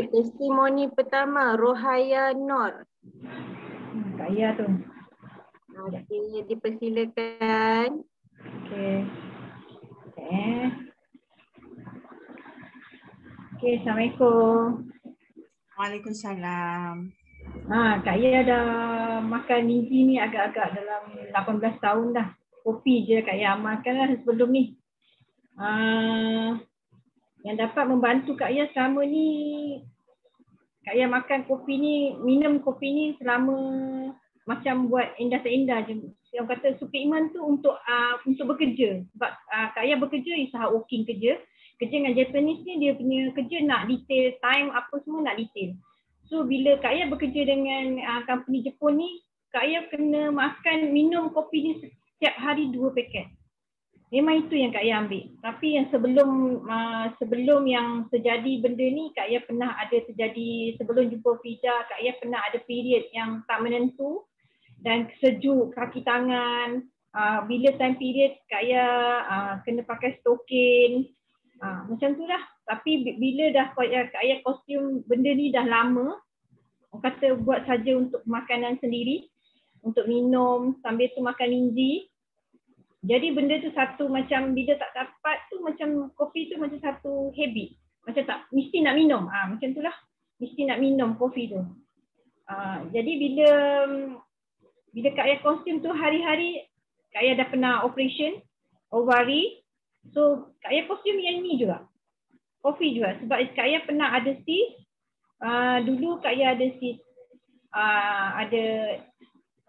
Okey, testimoni pertama Rohaya Nor. Kaya tu. Okey, dipersilakan. Okey. Okey, Assalamualaikum. Waalaikumsalam. Kak Ia dah makan Niji ni agak-agak dalam 18 tahun dah. Kopi je Kak Ia amalkan lah sebelum ni. Yang dapat membantu Kak Ia selama ni, Kak Ia makan kopi ni, minum kopi ni selama macam buat indah-indah je. Yang kata suplemen tu untuk bekerja. Sebab Kak Ia bekerja is hard working kerja. Kerja dengan Japanese ni dia punya kerja nak detail, time apa semua nak detail. So bila Kak Ia bekerja dengan company Jepun ni, Kak Ia kena makan, minum kopi ni setiap hari 2 paket. Memang itu yang Kak Ia ambil. Tapi yang sebelum yang terjadi benda ni, Kak Ia pernah ada terjadi, sebelum jumpa Fida, Kak Ia pernah ada period yang tak menentu dan sejuk kaki tangan. Bila time period Kak Ia kena pakai stokin. Macam tu lah. Tapi bila dah Kak Ia kostum benda ni dah lama, orang kata buat saja untuk makanan sendiri, untuk minum, sambil tu makan Niji. Jadi benda tu satu macam bila tak dapat tu macam kopi tu macam satu habit. Macam tak, mesti nak minum. Macam tu lah. Mesti nak minum kopi tu. Jadi bila Kak Ia konsum tu hari-hari, Kak Ia dah pernah operation, ovary. So Kak Ia konsum yang ni juga. Kopi juga. Sebab Kak Ia pernah ada cyst. Dulu Kak Ia ada cyst. Ada,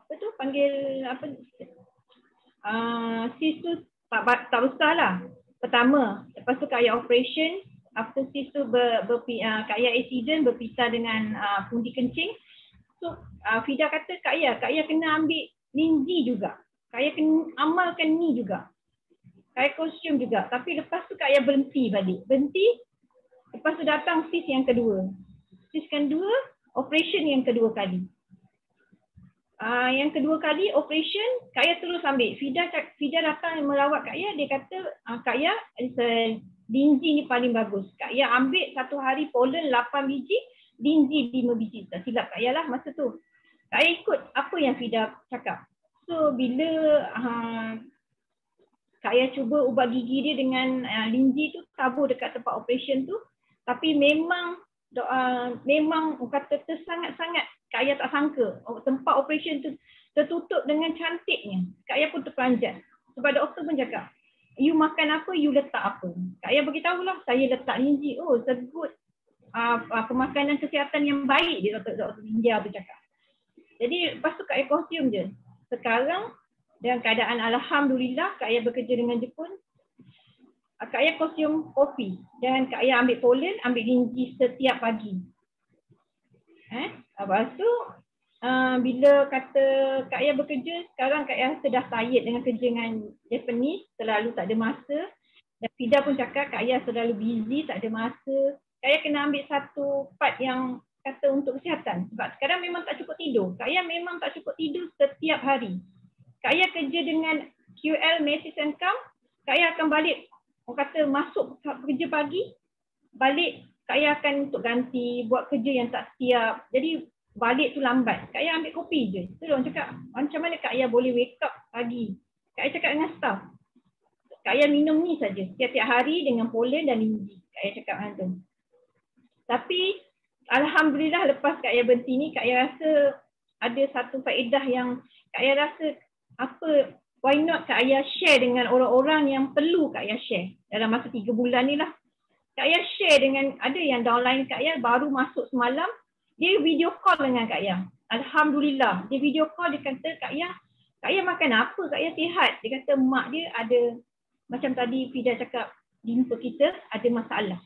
apa tu panggil, apa, cyst tu tak besar lah. Pertama, lepas tu Kak Ia operation, after cyst tu Kak Ia accident berpisah dengan pundi kencing. So Fida kata Kak Ia kena ambil Niji juga. Kak Ia kena amalkan ni juga. Kak Ia konsum juga. Tapi lepas tu Kak Ia berhenti balik. Lepas tu datang cyst yang kedua. Cyst kedua, operation yang kedua kali. Yang kedua kali operation, Kak Ia terus ambil. Fida datang merawat Kak Ia, dia kata Kak Ia, Niji ni paling bagus. Kak Ia ambil satu hari pollen 8 biji, Niji 5 biji. Tak silap Kak Ia lah masa tu. Kak Ia ikut apa yang Fida cakap. So bila Kak Ia cuba ubat gigi dia dengan Niji tu, tabur dekat tempat operation tu. Tapi memang kata tersangat-sangat Kak Ia tak sangka tempat operation tu tertutup dengan cantiknya. Kak Ia pun terperanjat. Sebab doktor pun cakap, you makan apa, you letak apa. Kak Ia beritahulah, saya letak Niji. Oh, sebut pemakanan kesihatan yang baik, dia doktor India bercakap. Jadi lepas tu Kak Ia konsum je. Sekarang dalam keadaan alhamdulillah Kak Ia bekerja dengan Jepun. Kak Ia konsum kopi dan Kak Ia ambil pollen, ambil Niji setiap pagi. Lepas tu bila kata Kak Ia bekerja, sekarang Kak Ia dah tired dengan kerja dengan Japanese, terlalu tak ada masa. Dan Fida pun cakap Kak Ia terlalu busy, tak ada masa. Kak Ia kena ambil satu part yang kata untuk kesihatan. Sebab sekarang memang tak cukup tidur. Kak Ia memang tak cukup tidur setiap hari. Kak Ia kerja dengan QL Matrix and Calm, Kak Ia akan balik. Orang kata masuk kerja pagi, balik Kak Ia akan untuk ganti, buat kerja yang tak siap. Jadi balik tu lambat. Kak Ia ambil kopi je. Tu orang cakap, macam mana Kak Ia boleh wake up pagi? Kak Ia cakap dengan staff, Kak Ia minum ni saja setiap hari dengan pollen dan Niji. Kak Ia cakap macam tu. Tapi alhamdulillah lepas Kak Ia berhenti ni, Kak Ia rasa ada satu faedah yang Kak Ia rasa why not Kak Ia share dengan orang-orang yang perlu Kak Ia share dalam masa 3 bulan ni lah. Kak Ia share dengan, ada yang downline Kak Ia baru masuk semalam, dia video call dengan Kak Ia. Alhamdulillah, dia video call, dia kata Kak Ia makan apa? Kak Ia sihat. Dia kata mak dia ada, macam tadi Fida cakap, jumpa kita ada masalah.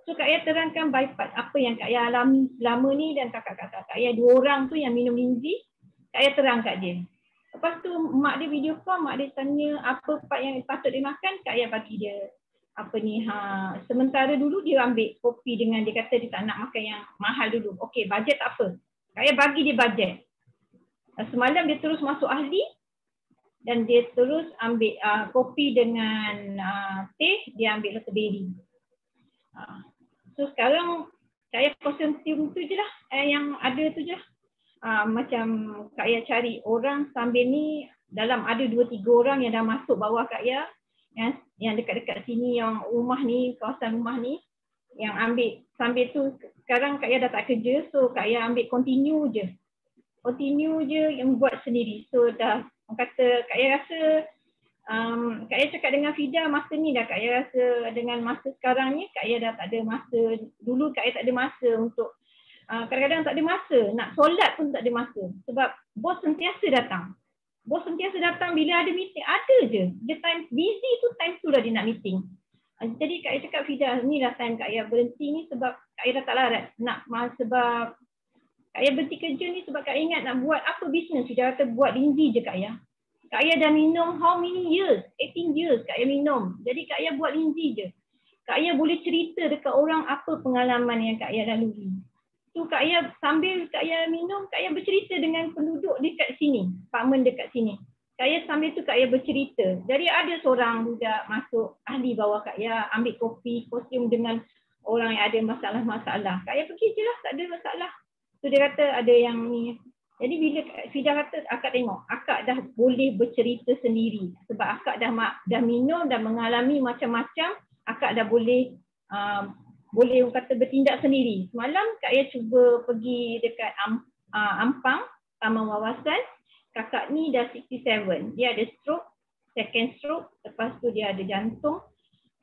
So Kak Ia terangkan by part apa yang Kak Ia alami selama ni dan kakak-kakak Kak Ia 2 orang tu yang minum Niji, Kak Ia terang kat dia. Lepas tu mak dia video call, mak dia tanya apa part yang patut dia makan, Kak Ia bagi dia sementara dulu dia ambil kopi dengan dia kata dia tak nak makan yang mahal dulu. Okey, bajet tak apa. Kak Ia bagi dia bajet. Semalam dia terus masuk ahli dan dia terus ambil kopi dengan teh, dia ambil elderberry. So sekarang Kak Ayah konsumsi tu je lah, yang ada tu je lah. Macam Kak Ayah cari orang sambil ni, dalam ada 2-3 orang yang dah masuk bawah Kak Ayah, yang dekat-dekat sini, yang rumah ni, kawasan rumah ni, yang ambil sambil tu. Sekarang Kak Ayah dah tak kerja, so Kak Ayah ambil continue je yang buat sendiri. So dah, orang kata Kak Ayah rasa, Kak Ayah cakap dengan Fida masa ni dah, Kak Ayah rasa dengan masa sekarang ni Kak Ayah dah tak ada masa. Dulu Kak Ayah tak ada masa untuk, kadang-kadang tak ada masa, nak solat pun tak ada masa. Sebab bos sentiasa datang. Bila ada meeting, ada je. Dia time busy tu, time tu lah dia nak meeting. Jadi Kak Ayah cakap, Fida, ni lah time Kak Ayah berhenti ni sebab Kak Ayah dah tak larat. Sebab Kak Ayah berhenti kerja ni sebab Kak Ayah ingat nak buat apa bisnes. Fida kata buat linzi je Kak Ayah. Kak Ayah dah minum how many years? 18 years Kak Ayah minum. Jadi Kak Ayah buat linzi je. Kak Ayah boleh cerita dekat orang apa pengalaman yang Kak Ayah lalui. Tu Kak Ayah sambil Kak Ayah minum, Kak Ayah bercerita dengan penduduk dekat sini, apartmen dekat sini. Kak Ayah sambil tu Kak Ayah bercerita. Jadi ada seorang budak masuk ahli bawah Kak Ayah, ambil kopi, kostum dengan orang yang ada masalah-masalah. Kak Ayah pergi je lah, tak ada masalah. Tu dia kata ada yang ni. Jadi bila Fida kata, akak tengok, akak dah boleh bercerita sendiri. Sebab akak dah minum, dah mengalami macam-macam, akak dah boleh boleh kata bertindak sendiri. Semalam Kak Ayah cuba pergi dekat Ampang, Taman Wawasan. Kakak ni dah 67. Dia ada stroke, second stroke. Lepas tu dia ada jantung.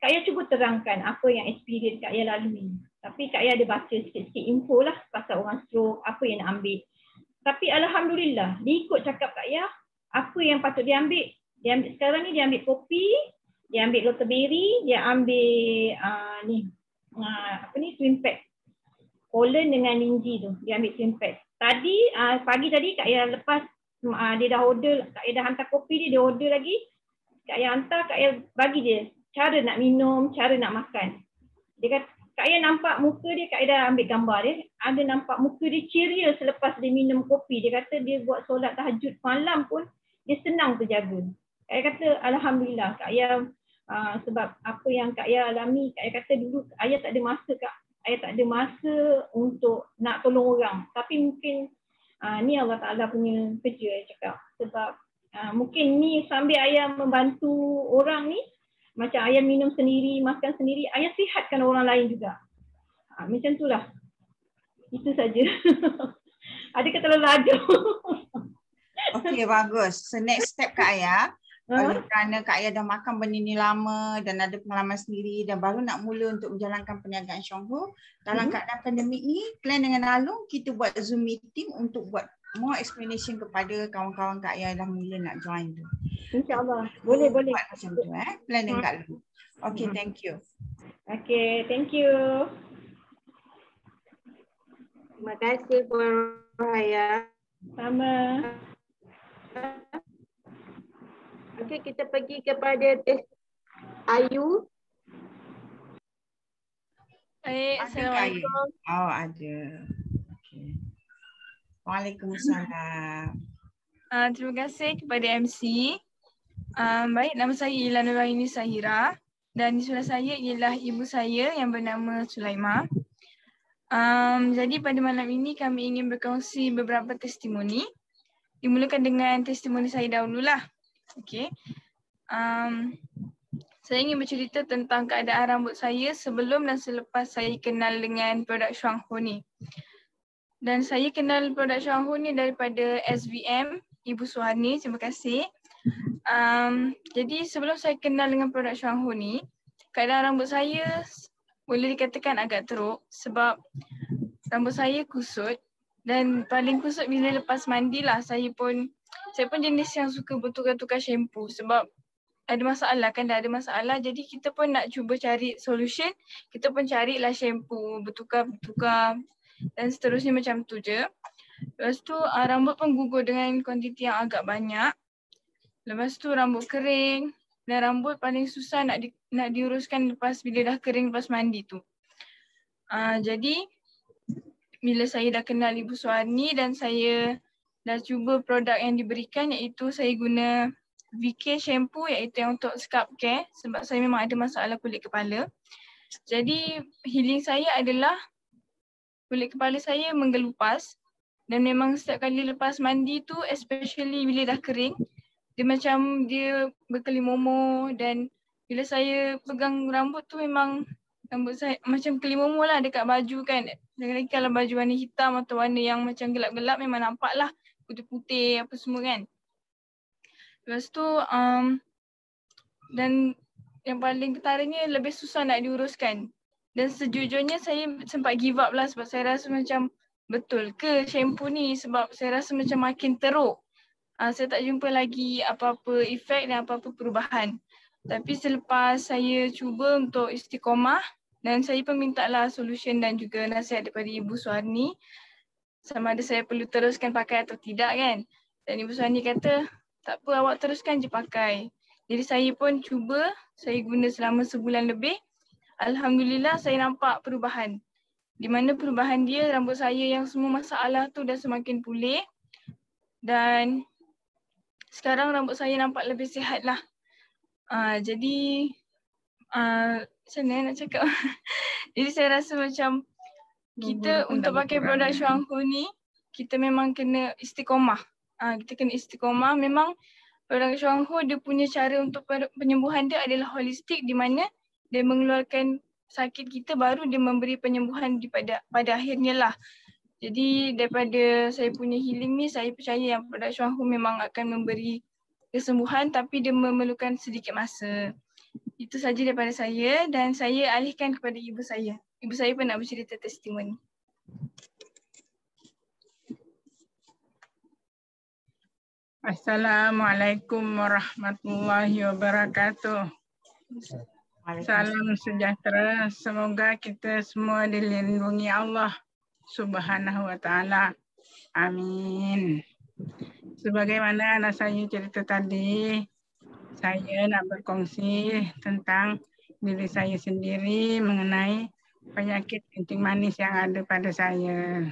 Kak Ayah cuba terangkan apa yang experience Kak Ayah lalui. Tapi Kak Ayah ada baca sikit-sikit info lah pasal orang stroke, apa yang nak ambil. Tapi Alhamdulillah, dia ikut cakap Kak Ayah, apa yang patut dia ambil. Sekarang ni dia ambil kopi, dia ambil loteberry, dia ambil twin pack. Pollen dengan linji tu, dia ambil twin pack. Tadi, pagi tadi Kak Ayah lepas, dia dah order, Kak Ayah dah hantar kopi dia order lagi. Kak Ayah hantar, Kak Ayah bagi dia cara nak minum, cara nak makan. Dia kata, Kak Ayah nampak muka dia, Kak Ayah dah ambil gambar dia, ada nampak muka dia ceria selepas dia minum kopi. Dia kata dia buat solat tahajud malam pun, dia senang terjaga. Kak Ayah kata, Alhamdulillah, Kak Ayah, sebab apa yang Kak Ayah alami, Kak Ayah kata dulu, Ayah tak ada masa Kak. Ayah tak ada masa untuk nak tolong orang. Tapi mungkin, ni Allah Ta'ala punya kerja, Ayah cakap. Sebab mungkin ni sambil Ayah membantu orang ni, macam Ayah minum sendiri, makan sendiri, Ayah sihatkan orang lain juga. Macam itulah. Itu saja. Adakah terlalu laju? Okey, bagus. So next step Kak Ayah, kerana Kak Ayah dah makan benda ni lama dan ada pengalaman sendiri dan baru nak mula untuk menjalankan perniagaan Syonghu. Dalam keadaan pandemik ni, plan dengan Alung, kita buat Zoom meeting untuk buat more explanation kepada kawan-kawan Kak Ayah dah mula nak join tu. InsyaAllah. Boleh. Buat macam tu plan dengan Kak Alung. Okay, thank you. Okay, thank you. Terima kasih Puan Rohaya. Sama. Okey, kita pergi kepada Ayu. Baik, Assalamualaikum. Oh, ada. Okay. Waalaikumsalam. Terima kasih kepada MC. Baik, nama saya Ilana Nuraini Sahira dan di sebelah saya ialah ibu saya yang bernama Sulaimah. Jadi pada malam ini kami ingin berkongsi beberapa testimoni. Dimulakan dengan testimoni saya dahululah. Okey. Saya ingin bercerita tentang keadaan rambut saya sebelum dan selepas saya kenal dengan produk Syonghu ni. Dan saya kenal produk Syonghu ni daripada SVM, Ibu Suhani, terima kasih. Jadi sebelum saya kenal dengan produk Syonghu ni, keadaan rambut saya boleh dikatakan agak teruk sebab rambut saya kusut dan paling kusut bila lepas mandi lah. Saya pun jenis yang suka bertukar-tukar shampoo sebab ada masalah kan, dah ada masalah, jadi kita pun nak cuba cari solution, kita pun carilah shampoo, bertukar-tukar dan seterusnya macam tu je. Lepas tu rambut pun gugur dengan kuantiti yang agak banyak. Lepas tu rambut kering dan rambut paling susah nak diuruskan lepas bila dah kering lepas mandi tu. Jadi bila saya dah kenal Ibu Suhani dan saya dah cuba produk yang diberikan, iaitu saya guna VK shampoo, iaitu yang untuk scalp care sebab saya memang ada masalah kulit kepala. Jadi healing saya adalah kulit kepala saya menggelupas dan memang setiap kali lepas mandi tu, especially bila dah kering, dia berkelimomo dan bila saya pegang rambut tu memang rambut saya macam kelimomo lah dekat baju kan. Lagi-lagi kalau baju warna hitam atau warna yang macam gelap-gelap memang nampak lah putih-putih apa semua kan. Lepas tu dan yang paling ketaranya lebih susah nak diuruskan. Dan sejujurnya saya sempat give up lah sebab saya rasa macam betul ke shampoo ni, sebab saya rasa macam makin teruk. Saya tak jumpa lagi apa-apa efek dan apa-apa perubahan. Tapi selepas saya cuba untuk istiqomah dan saya pun minta lah solution dan juga nasihat daripada Ibu Suharni sama ada saya perlu teruskan pakai atau tidak kan. Dan Ibu Suharni kata, tak apa, awak teruskan je pakai. Jadi saya pun cuba, saya guna selama sebulan lebih. Alhamdulillah saya nampak perubahan. Di mana perubahan dia, rambut saya yang semua masalah tu dah semakin pulih. Dan sekarang rambut saya nampak lebih sihat lah. Jadi, macam mana nak cakap? Jadi saya rasa macam kita untuk pakai produk Chuang Hu ni, kita memang kena istiqomah. Kita kena istiqomah. Memang produk Chuang Hu dia punya cara untuk penyembuhan dia adalah holistik, di mana dia mengeluarkan sakit kita baru dia memberi penyembuhan pada akhirnya lah. Jadi daripada saya punya healing ni, saya percaya yang produk Chuang Hu memang akan memberi kesembuhan tapi dia memerlukan sedikit masa. Itu saja daripada saya dan saya alihkan kepada ibu saya. Ibu saya pun nak bercerita testimoni. Assalamualaikum warahmatullahi wabarakatuh. Salam sejahtera. Semoga kita semua dilindungi Allah Subhanahu wa taala. Amin. Sebagaimana anak saya cerita tadi, saya nak berkongsi tentang diri saya sendiri mengenai penyakit kencing manis yang ada pada saya.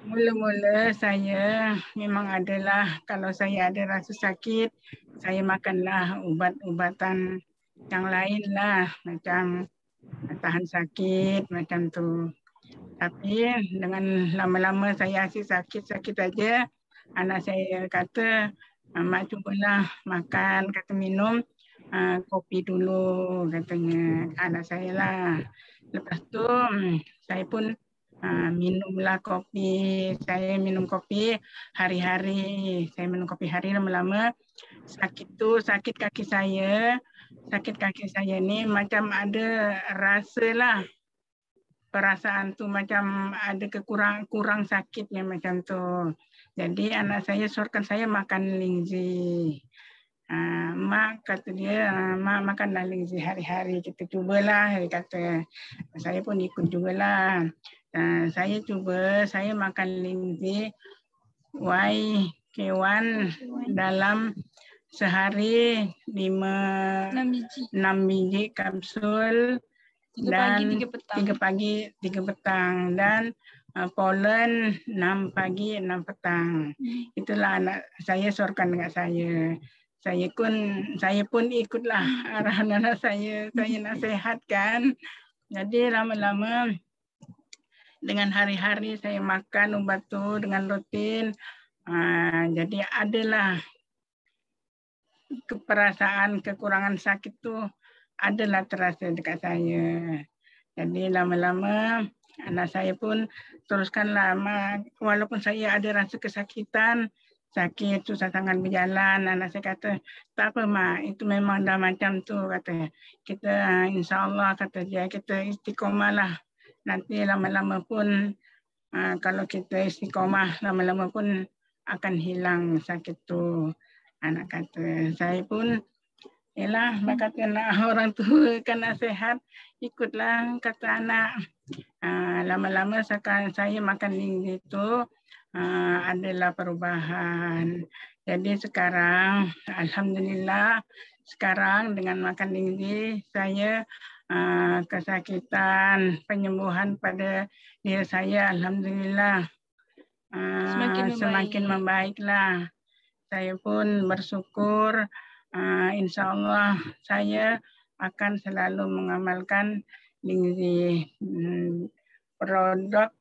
Mula-mula saya memang adalah kalau saya ada rasa sakit, saya makanlah ubat-ubatan yang lain lah, macam tahan sakit macam tu. Tapi dengan lama-lama saya asyik sakit aja, anak saya kata, mak cubalah makan, kata minum kopi dulu katanya anak saya lah. Lepas tu saya pun minumlah kopi. Saya minum kopi hari-hari. Saya minum kopi hari lama-lama. Sakit kaki saya. Sakit kaki saya ni macam ada rasa lah. Perasaan tu macam ada kurang sakitnya macam tu. Jadi anak saya suruhkan saya makan lingzi. Mak kata dia, mak makanlah lingzi hari-hari. Kita cubalah, dia kata. Saya pun ikut jugalah. Saya cuba, saya makan lingzi YK1 dalam sehari 6 biji kapsul. 3 pagi 3 petang dan polen 6 pagi 6 petang. Itulah anak saya suruhkan dengan saya. Saya pun ikutlah arahan anak saya nasihatkan. Jadi lama-lama dengan hari-hari saya makan ubat tu dengan rutin. Jadi adalah perasaan kekurangan sakit tu adalah terasa dekat saya. Jadi lama-lama anak saya pun teruskanlah, walaupun saya ada rasa kesakitan, sakit, susah sangat berjalan, anak saya kata, tak apa mak, itu memang dah macam tu, kata. Kita insyaAllah, kata dia, kita istiqomah lah. Nanti lama-lama pun, kalau kita istiqomah, lama-lama pun akan hilang sakit tu. Anak kata, saya pun, yalah, kata nak orang tua kan nasihat, ikutlah kata anak. Lama-lama sekarang saya makan lingzi itu adalah perubahan. Jadi sekarang, alhamdulillah, sekarang dengan makan lingzi saya kesakitan, penyembuhan pada diri saya, alhamdulillah semakin membaiklah. Saya pun bersyukur. InsyaAllah saya akan selalu mengamalkan lingzi produk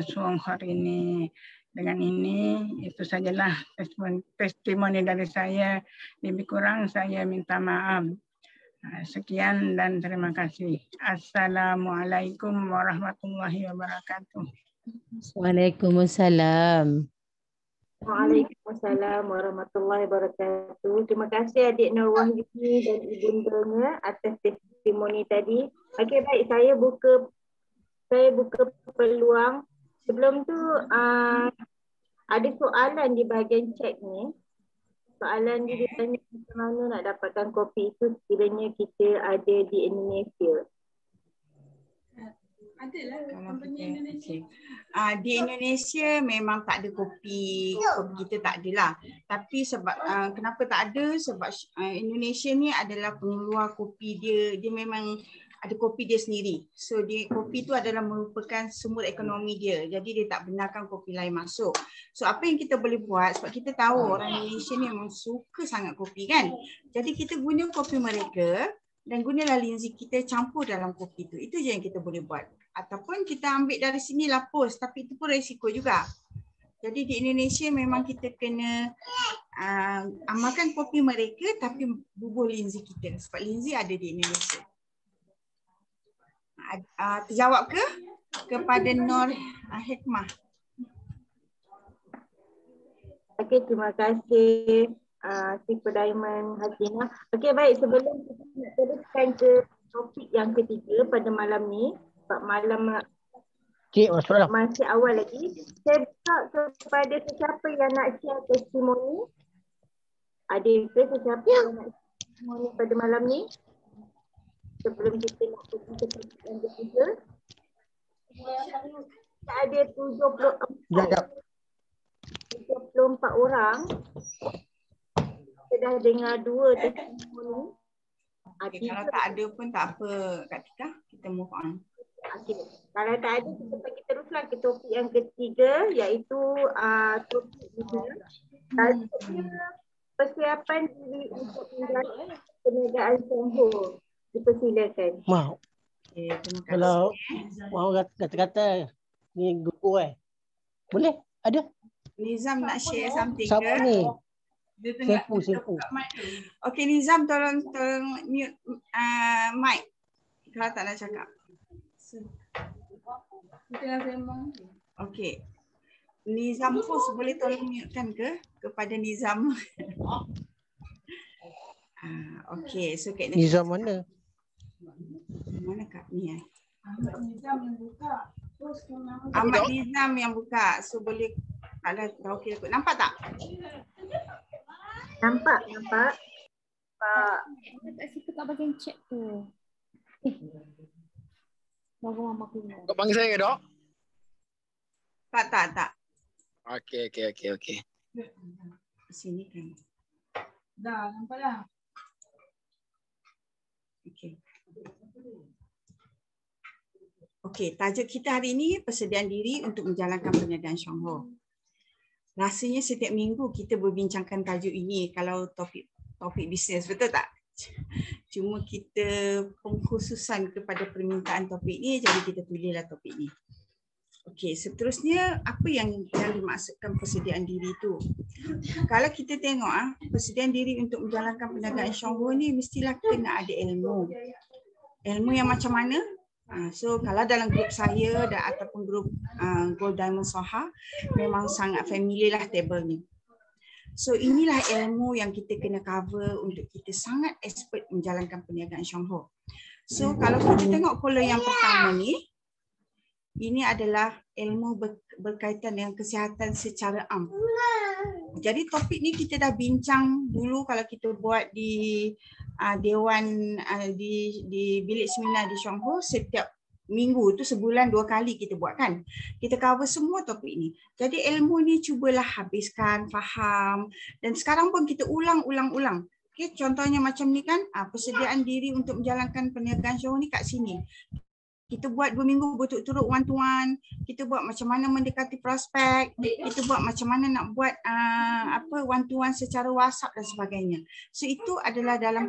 Syonghor ini. Dengan ini itu sajalah testimoni dari saya. Lebih kurang saya minta maaf. Sekian dan terima kasih. Assalamualaikum warahmatullahi wabarakatuh. Waalaikumsalam. Waalaikumsalam warahmatullahi wabarakatuh. Terima kasih adik Nur Wahyuni dan ibundanya atas testimoni tadi. Okey, baik, saya buka peluang. Sebelum tu ada soalan di bahagian chat ni. Soalan dia tanya macam mana nak dapatkan kopi itu sekiranya kita ada di Indonesia. Adalah company Indonesia. Di Indonesia memang tak ada kopi kita tak adalah. Tapi sebab kenapa tak ada? Sebab Indonesia ni adalah pengeluar kopi dia memang ada kopi dia sendiri. So kopi tu adalah merupakan sumber ekonomi dia. Jadi dia tak benarkan kopi lain masuk. So apa yang kita boleh buat, sebab kita tahu orang Indonesia ni memang suka sangat kopi kan. Jadi kita guna kopi mereka dan gunalah linzi kita campur dalam kopi tu. Itu je yang kita boleh buat. Ataupun kita ambil dari sini lapus, tapi itu pun risiko juga. Jadi di Indonesia memang kita kena amalkan kopi mereka tapi bubuh linzi kita. Sebab linzi ada di Indonesia. Terjawab ke kepada Nur Hikmah? Okey, terima kasih si Pedaiman Hakinah. Okey, baik, sebelum kita nak teruskan ke topik yang ketiga pada malam ni, sebab malam masih awal lagi, saya buka kepada sesiapa yang nak share testimoni. Ada ke sesiapa yang nak share testimoni pada malam ni? Sebelum kita nak pergi ke topik yang ketiga. Kita ada 74 orang. Kita dah dengar 2 testimoni. Okay, kalau tak ada pun tak apa Kak Tika, kita move on. Okay. Kalau tak ada, kita pergi teruslah ke topik yang ketiga, iaitu topik ini. Persiapan diri untuk menjalani perniagaan Syonghor. Dipersilakan. Mau. Okay, terima kasih. Kalau mau kata-kata ni guru boleh? Ada? Nizam nak share something Siapa ke? ni? Dia tengah Sefu. Okey, Nizam tolong mute mic kalau tak nak cakap. Okey. Nizam Fus boleh tolong mutekan ke kepada Nizam? Okey, so Kak Nizam mana? Mana Kak ni Ahmad Nizam yang buka. So boleh kalau okey aku. Nampak tak? Nampak. Tak situ kat bahagian chat tu. Baru mama keluar. Kau panggil saya ke, Dok? Tak. Okey. Sini kan. Dah, nampak dah. Okey, tajuk kita hari ini persediaan diri untuk menjalankan perniagaan Syonghor. Rasanya setiap minggu kita berbincangkan tajuk ini kalau topik bisnes, betul tak? Cuma kita pengkhususan kepada permintaan topik ini, jadi kita pilihlah topik ini. Okey, seterusnya apa yang dimaksudkan persediaan diri itu? Kalau kita tengok persediaan diri untuk menjalankan perniagaan Syonghor ni mestilah kena ada ilmu. Ilmu yang macam mana? So kalau dalam grup saya ataupun grup Gold Diamond Soha memang sangat familiar lah table ni. So inilah ilmu yang kita kena cover untuk kita sangat expert menjalankan perniagaan Syonghor. So kalau kita tengok pola yang pertama ni, ini adalah ilmu berkaitan dengan kesihatan secara am. Jadi topik ni kita dah bincang dulu kalau kita buat di dewan di bilik seminar di Syonghor. Setiap minggu tu sebulan 2 kali kita buat kan. Kita cover semua topik ni. Jadi ilmu ni cubalah habiskan, faham, dan sekarang pun kita ulang. Okay, contohnya macam ni kan, persediaan diri untuk menjalankan perniagaan Syonghor ni kat sini. Kita buat 2 minggu berturut-turut one to one. Kita buat macam mana mendekati prospek. Kita buat macam mana nak buat one to one secara WhatsApp dan sebagainya. So itu adalah dalam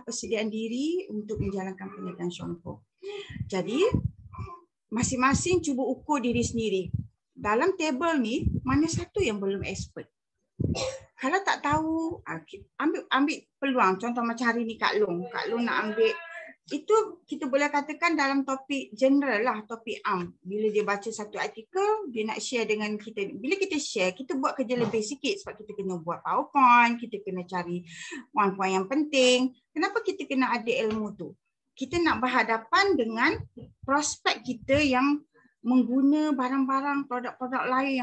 persediaan diri untuk menjalankan perniagaan Syonghor. Jadi masing-masing cuba ukur diri sendiri. Dalam table ni, mana satu yang belum expert? Kalau tak tahu, ambil peluang. Contoh macam hari ni Kak Long nak ambil, itu kita boleh katakan dalam topik general lah, topik am. Bila dia baca satu artikel, dia nak share dengan kita. Bila kita share, kita buat kerja lebih sikit sebab kita kena buat PowerPoint, kita kena cari poin-poin yang penting. Kenapa kita kena ada ilmu tu? Kita nak berhadapan dengan prospek kita yang mengguna barang-barang, produk-produk lain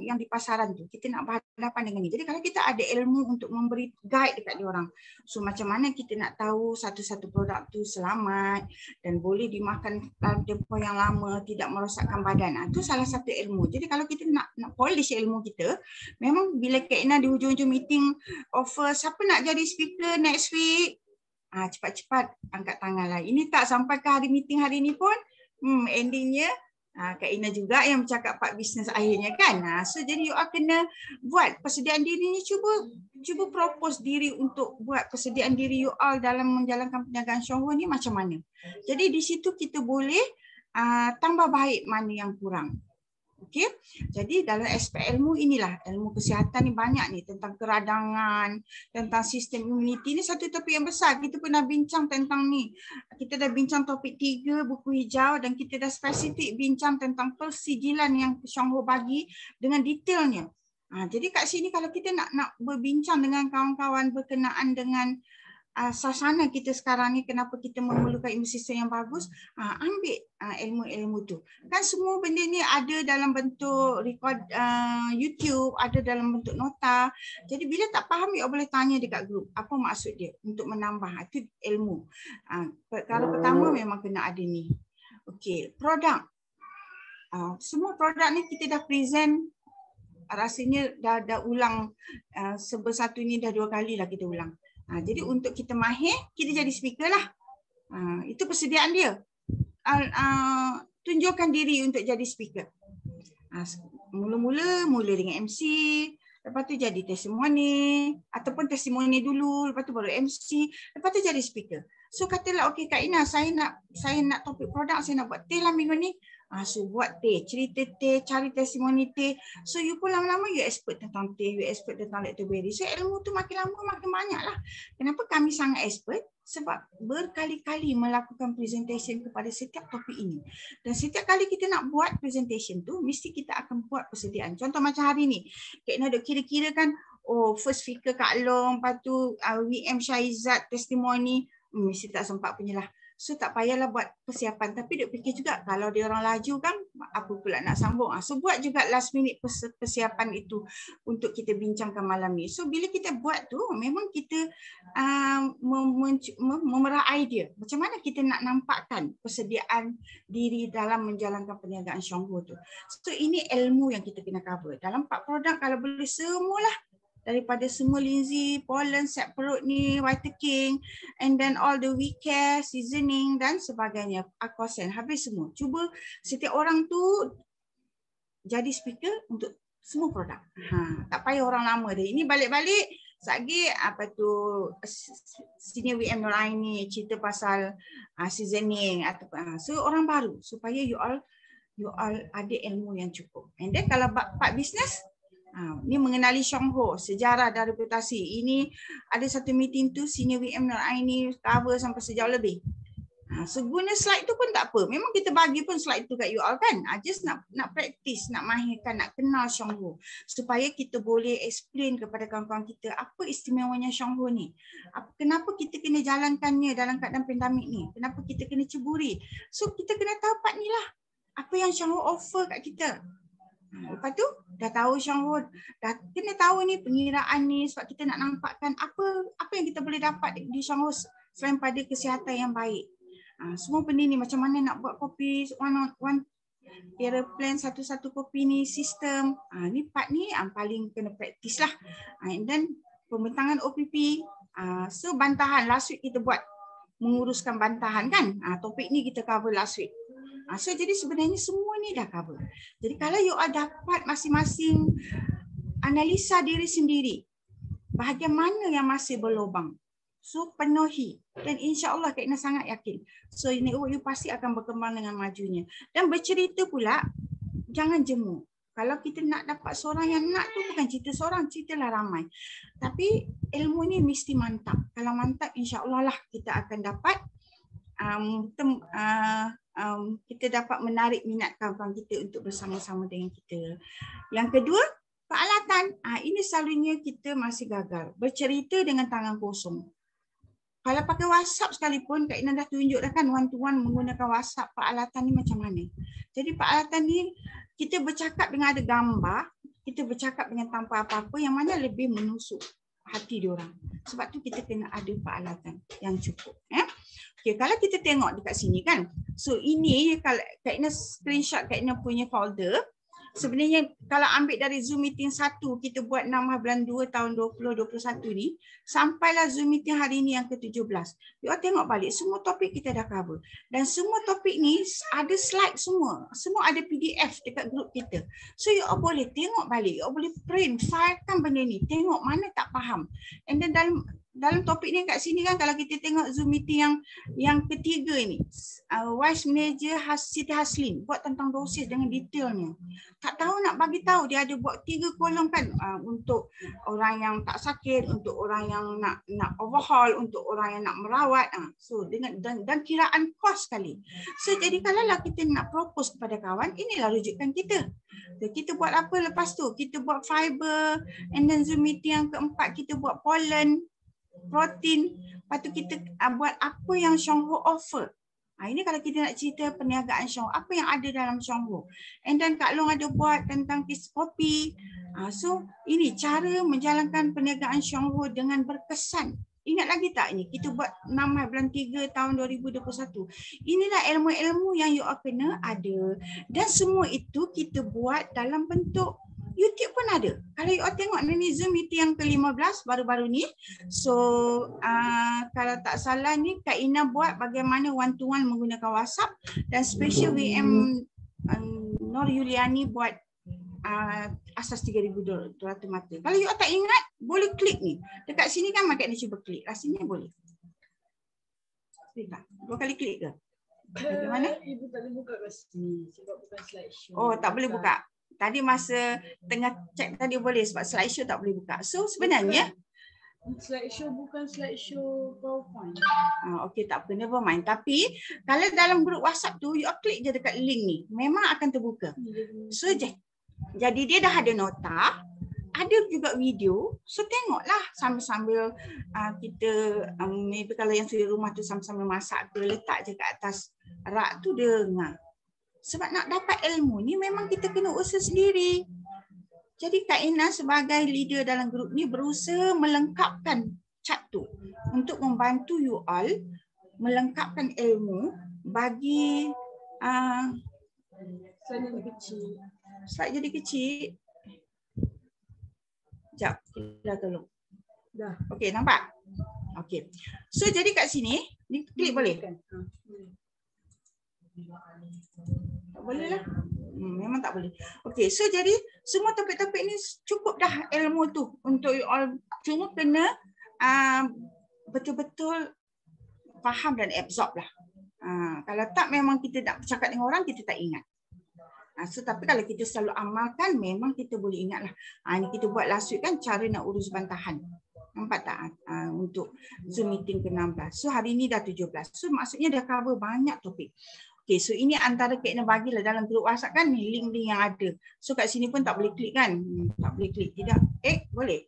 yang di pasaran tu. Kita nak berhadapan dengan ni. Jadi kalau kita ada ilmu untuk memberi guide dekat dia orang. So macam mana kita nak tahu satu-satu produk tu selamat dan boleh dimakan dalam tempoh yang lama, tidak merosakkan badan. Itu salah satu ilmu. Jadi kalau kita nak polish ilmu kita, memang bila Kak Ina di hujung-hujung meeting offer siapa nak jadi speaker next week, cepat-cepat angkat tangan lah. Ini tak sampai ke hari meeting hari ni pun, endingnya Kak Ina juga yang bercakap part bisnes akhirnya kan. So jadi you all kena buat persediaan diri ni, cuba propose diri untuk buat persediaan diri you all dalam menjalankan perniagaan Shonghu ni macam mana. Jadi di situ kita boleh tambah baik mana yang kurang. Okey. Jadi dalam aspek ilmu inilah, ilmu kesihatan ni banyak ni, tentang keradangan, tentang sistem imuniti. Ni satu topik yang besar. Kita pernah bincang tentang ni. Kita dah bincang topik 3 buku hijau dan kita dah spesifik bincang tentang persijilan yang Shonghu bagi dengan detailnya. Jadi kat sini kalau kita nak berbincang dengan kawan-kawan berkenaan dengan suasana kita sekarang ni, kenapa kita memerlukan imun sistem yang bagus, ambil ilmu-ilmu tu. Kan semua benda ni ada dalam bentuk record YouTube, ada dalam bentuk nota. Jadi bila tak faham, you boleh tanya dekat grup, apa maksud dia untuk menambah. Itu ilmu. Kalau pertama memang kena ada ni. Okey, produk. Semua produk ni kita dah present, rasanya dah ulang satu ni dah 2 kali lah kita ulang. Jadi untuk kita mahir, kita jadi speaker lah. Itu persediaan dia. Tunjukkan diri untuk jadi speaker. Mula dengan MC, lepas tu jadi testimoni, ataupun testimoni dulu, lepas tu baru MC, lepas tu jadi speaker. So katalah, okey Kak Ina, saya nak topik produk, saya nak buat teh lah minggu ni. So buat teh, cerita teh, cari testimoni teh. So you pun lama-lama you expert tentang teh, you expert tentang lactoberi. So ilmu tu makin lama makin banyak lah. Kenapa kami sangat expert? Sebab berkali-kali melakukan presentation kepada setiap topik ini. Dan setiap kali kita nak buat presentation tu, mesti kita akan buat persediaan. Contoh macam hari ni, Kak Ina duk kira-kira kan, first speaker Kak Long, lepas tu WM Syaizat testimoni, mesti tak sempat punya lah. So tak payahlah buat persiapan. Tapi duk fikir juga kalau dia orang laju kan, apa pula nak sambung. So buat juga last minute persiapan itu untuk kita bincangkan malam ni. So bila kita buat tu, memang kita memerah idea. Macam mana kita nak nampakkan persediaan diri dalam menjalankan perniagaan Shonghu tu. So ini ilmu yang kita kena cover. Dalam 4 produk kalau boleh semualah. Daripada semua linzi, pollen, set perut ni, Vita King, and then all the we care, seasoning dan sebagainya. Aquasen, habis semua. Cuba setiap orang tu jadi speaker untuk semua produk. Tak payah orang lama dia. Ini balik-balik, lagi apa tu, senior WM Nuraini cerita pasal seasoning atau so orang baru supaya you all ada ilmu yang cukup. And then kalau part business, ini mengenali Shonghu, sejarah dan reputasi. Ini ada satu meeting tu senior WM Nuraini cover sampai sejauh lebih. So guna slide tu pun tak apa. Memang kita bagi pun slide tu kat you all kan. Just nak practice, nak mahirkan, nak kenal Shonghu. Supaya kita boleh explain kepada kawan-kawan kita apa istimewanya Shonghu ni. Kenapa kita kena jalankannya dalam keadaan pandemik ni. Kenapa kita kena ceburi. So kita kena tahu part ni lah. Apa yang Shonghu offer kat kita. Lepas tu dah tahu Shonghu, dah kena tahu ni pengiraan ni sebab kita nak nampakkan apa yang kita boleh dapat di Shonghu selain pada kesihatan yang baik. Semua benda ni macam mana nak buat kopi one era plan, satu-satu kopi ni sistem. Ni part ni paling kena praktis lah. And then pembentangan OPP. So bantahan last week kita buat menguruskan bantahan kan. Topik ni kita cover last week. So jadi sebenarnya semua ni dah cover. Jadi kalau you all dapat masing-masing analisa diri sendiri, bahagian mana yang masih berlubang. So penuhi dan insya-Allah Kak Ina sangat yakin. So network you pasti akan berkembang dengan majunya. Dan bercerita pula jangan jemu. Kalau kita nak dapat seorang yang nak tu bukan cerita seorang, ceritalah ramai. Tapi ilmu ni mesti mantap. Kalau mantap insya-Allah lah kita akan dapat kita dapat menarik minat kawan-kawan kita untuk bersama-sama dengan kita. Yang kedua, peralatan. Ini selalunya kita masih gagal. Bercerita dengan tangan kosong. Kalau pakai WhatsApp sekalipun, Kak Ina dah tunjuk dah kan one-to-one menggunakan WhatsApp, peralatan ni macam mana. Jadi peralatan ni kita bercakap dengan ada gambar, kita bercakap dengan tanpa apa-apa yang mana lebih menusuk hati diorang. Sebab tu kita kena ada peralatan yang cukup. Okay, kalau kita tengok dekat sini kan. So ini kalau Kak Ina screenshot Kak Ina punya folder. Sebenarnya kalau ambil dari Zoom meeting 1 kita buat 6 bulan 2 tahun 2021 ni sampailah Zoom meeting hari ni yang ke-17. You all tengok balik semua topik kita dah cover. Dan semua topik ni ada slide semua. Semua ada PDF dekat grup kita. So you all boleh tengok balik, you all boleh print, filekan benda ni, tengok mana tak faham. And then dalam topik ni kat sini kan kalau kita tengok Zoom meeting yang ketiga ni, Vice Manager Siti Haslin buat tentang dosis dengan detailnya. Tak tahu nak bagi tahu dia ada buat 3 kolom kan untuk orang yang tak sakit, untuk orang yang nak overhaul, untuk orang yang nak merawat. So dengan dan kiraan kos sekali. So jadi kalaulah kita nak propose kepada kawan, inilah rujukan kita. So, kita buat apa lepas tu? Kita buat fiber, and then Zoom meeting yang keempat kita buat pollen, protein. Lepas tu kita buat apa yang Xionghu offer. Ini kalau kita nak cerita perniagaan Xionghu, apa yang ada dalam Xionghu. And then Kak Long ada buat tentang kis kopi. So ini cara menjalankan perniagaan Xionghu dengan berkesan. Ingat lagi tak ni? Kita buat 6 bulan 3 tahun 2021. Inilah ilmu-ilmu yang you all kena ada. Dan semua itu kita buat dalam bentuk YouTube pun ada. Kalau you all tengok ni Zoom meeting yang ke-15 baru-baru ni. So kalau tak salah ni Kak Ina buat bagaimana one-to-one menggunakan WhatsApp. Dan special WM Nur Yuliani buat asas 3,200 mata. Kalau you all tak ingat, boleh klik ni. Dekat sini kan Mak Ina cuba klik. Rasanya boleh. Klik tak? 2 kali klik ke? Bagaimana? Ibu tak boleh buka kat sini sebab bukan slideshow. Oh, tak boleh buka. Tadi masa tengah cek tadi boleh sebab slideshow tak boleh buka. So sebenarnya slideshow bukan slideshow PowerPoint. Okey, tak apa, never mind. Tapi kalau dalam grup WhatsApp tu you klik je dekat link ni, memang akan terbuka. So jadi dia dah ada nota, ada juga video. So tengoklah sambil-sambil kita maybe kalau yang suri rumah tu sambil-sambil masak ke, letak je kat atas rak tu dengar. Sebab nak dapat ilmu ni memang kita kena usaha sendiri. Jadi Kak Ina sebagai leader dalam grup ni berusaha melengkapkan chat tu untuk membantu you all melengkapkan ilmu bagi slide jadi kecil. Sekejap, dah tolong. Dah. Okey, nampak? Okey. So jadi kat sini, ni klik boleh? Tak boleh lah. Memang tak boleh. Okey, so jadi semua topik-topik ni cukup dah ilmu tu untuk you all. Cuma kena betul-betul faham dan absorb lah. Kalau tak memang kita nak bercakap dengan orang, kita tak ingat. So tapi kalau kita selalu amalkan, memang kita boleh ingat lah. Ini kita buat last week kan cara nak urus bantahan. Nampak tak? Untuk Zoom meeting ke-16. So hari ni dah 17. So maksudnya dah cover banyak topik. Okay, so ini antara Kak Ina bagilah dalam grup WhatsApp kan, ni link-link yang ada. So kat sini pun tak boleh klik kan? Tak boleh klik. Tidak. Boleh?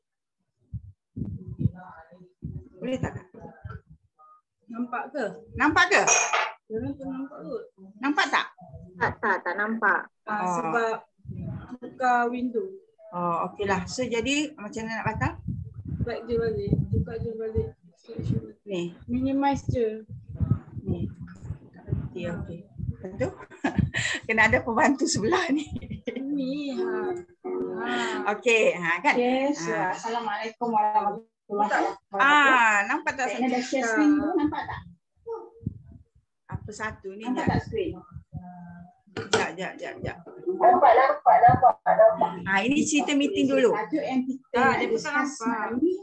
Boleh tak? Nampak ke? Nampak ke? Jangan tak nampak kot. Nampak tak? Tak nampak. Sebab buka window. Oh, okeylah. So jadi macam mana nak batal? Baik je balik. Buka je balik. Ni. Minimize je. Ni. Okey. Betul? Kena ada pembantu sebelah ni. Ni. Okey, kan? Yes. Assalamualaikum warahmatullahi wabarakatuh. Nampak tak? Saya dah share screen tu, nampak tak? Apa satu ni? Nampak tak screen? Sekejap. Nampak. Ini cerita meeting dulu. Tajuk yang kita nak discuss malam ni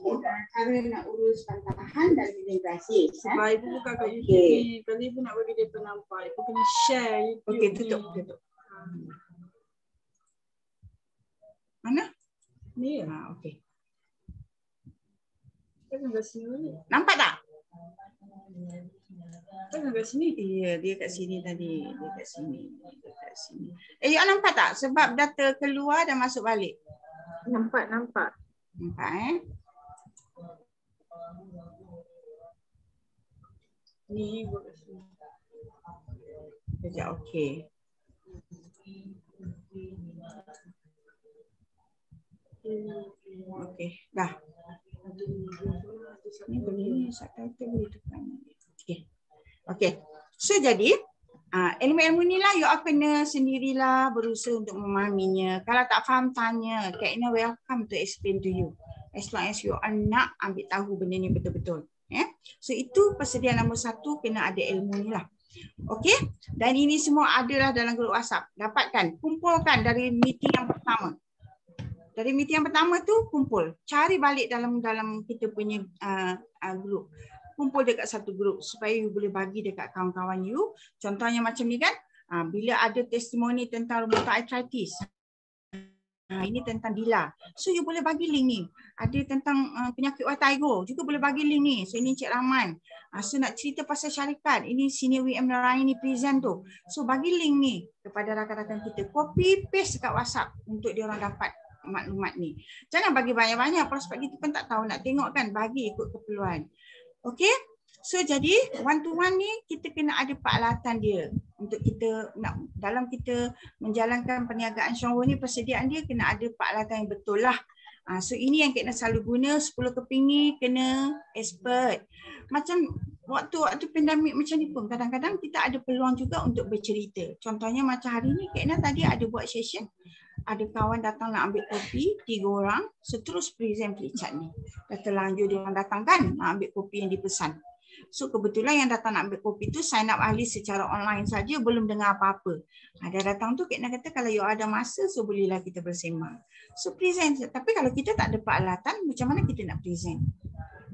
cara nak urus bantahan dan imigrasi. Sebab ibu buka kat YouTube ni, kalau ibu nak bagi dia nampak, ibu kena share YouTube. Okey, tutup. Mana? Ni Okey. kan kat sini. Nampak tak? Kan kat sini. Ya, dia kat sini tadi. Dia kat sini. Awak nampak tak? Sebab data keluar dan masuk balik. Nampak. Nampak Ni buat kat sini. Sekejap, okey. Okey, dah. Ni boleh subtitle boleh tekan. Okey. So jadi ilmu-ilmu ni lah you kena sendirilah berusaha untuk memahaminya. Kalau tak faham tanya. Kak Ina welcome to explain to you. As long as you nak ambil tahu benda ni betul-betul. So itu persediaan nombor 1, kena ada ilmu ni lah. Okey. Dan ini semua adalah dalam grup WhatsApp. Dapatkan, kumpulkan dari meeting yang pertama. Dari meeting yang pertama tu kumpul. Cari balik dalam kita punya grup. Kumpul dekat satu grup supaya you boleh bagi dekat kawan-kawan you. Contohnya macam ni kan. Bila ada testimoni tentang rheumatoid arthritis. Ini tentang Dila. So you boleh bagi link ni. Ada tentang penyakit Watigo juga boleh bagi link ni. So ini Cik Rahman. So nak cerita pasal syarikat. Ini Senior WM Narayani present tu. So bagi link ni kepada rakan-rakan kita. Copy paste dekat WhatsApp untuk dia orang dapat maklumat ni. Jangan bagi banyak-banyak. Prospek kita pun tak tahu nak tengok kan. Bagi ikut keperluan. Okey. So jadi one to one ni kita kena ada peralatan dia. Untuk kita nak dalam kita menjalankan perniagaan Syonghua ni, persediaan dia kena ada peralatan yang betul lah. So ini yang kita selalu guna. 10 keping ni kena expert. Macam waktu pandemik macam ni pun kadang-kadang kita ada peluang juga untuk bercerita. Contohnya macam hari ni Kak Ina tadi ada buat session. Ada kawan datang nak ambil kopi, 3 orang, terus present flipchart ni. Dah terlanjur dia orang datang kan nak ambil kopi yang dipesan. So kebetulan yang datang nak ambil kopi tu sign up ahli secara online saja, belum dengar apa-apa. Dia datang tu Kak Ina kata kalau you ada masa so bolehlah kita bersembang. So present. Tapi kalau kita tak ada peralatan, macam mana kita nak present?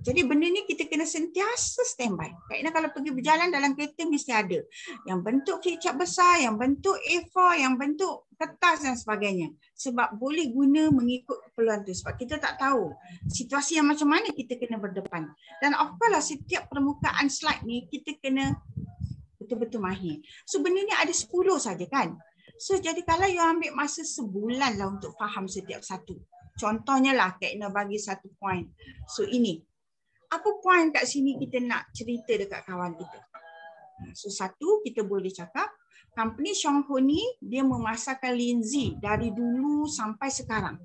Jadi benda ni kita kena sentiasa standby. Kak Ina kalau pergi berjalan dalam kereta mesti ada. Yang bentuk flipchart besar, yang bentuk A4, yang bentuk kertas dan sebagainya. Sebab boleh guna mengikut keperluan tu. Sebab kita tak tahu situasi yang macam mana kita kena berdepan. Dan of course lah setiap permukaan slide ni kita kena betul-betul mahir. So benda ni ada 10 saja kan. So jadi kalau you ambil masa sebulan lah untuk faham setiap satu. Contohnya lah Kak Ina bagi satu point. So ini. Apa point kat sini kita nak cerita dekat kawan kita? So satu, kita boleh cakap company Syonghua ni dia memasarkan linzi dari dulu sampai sekarang.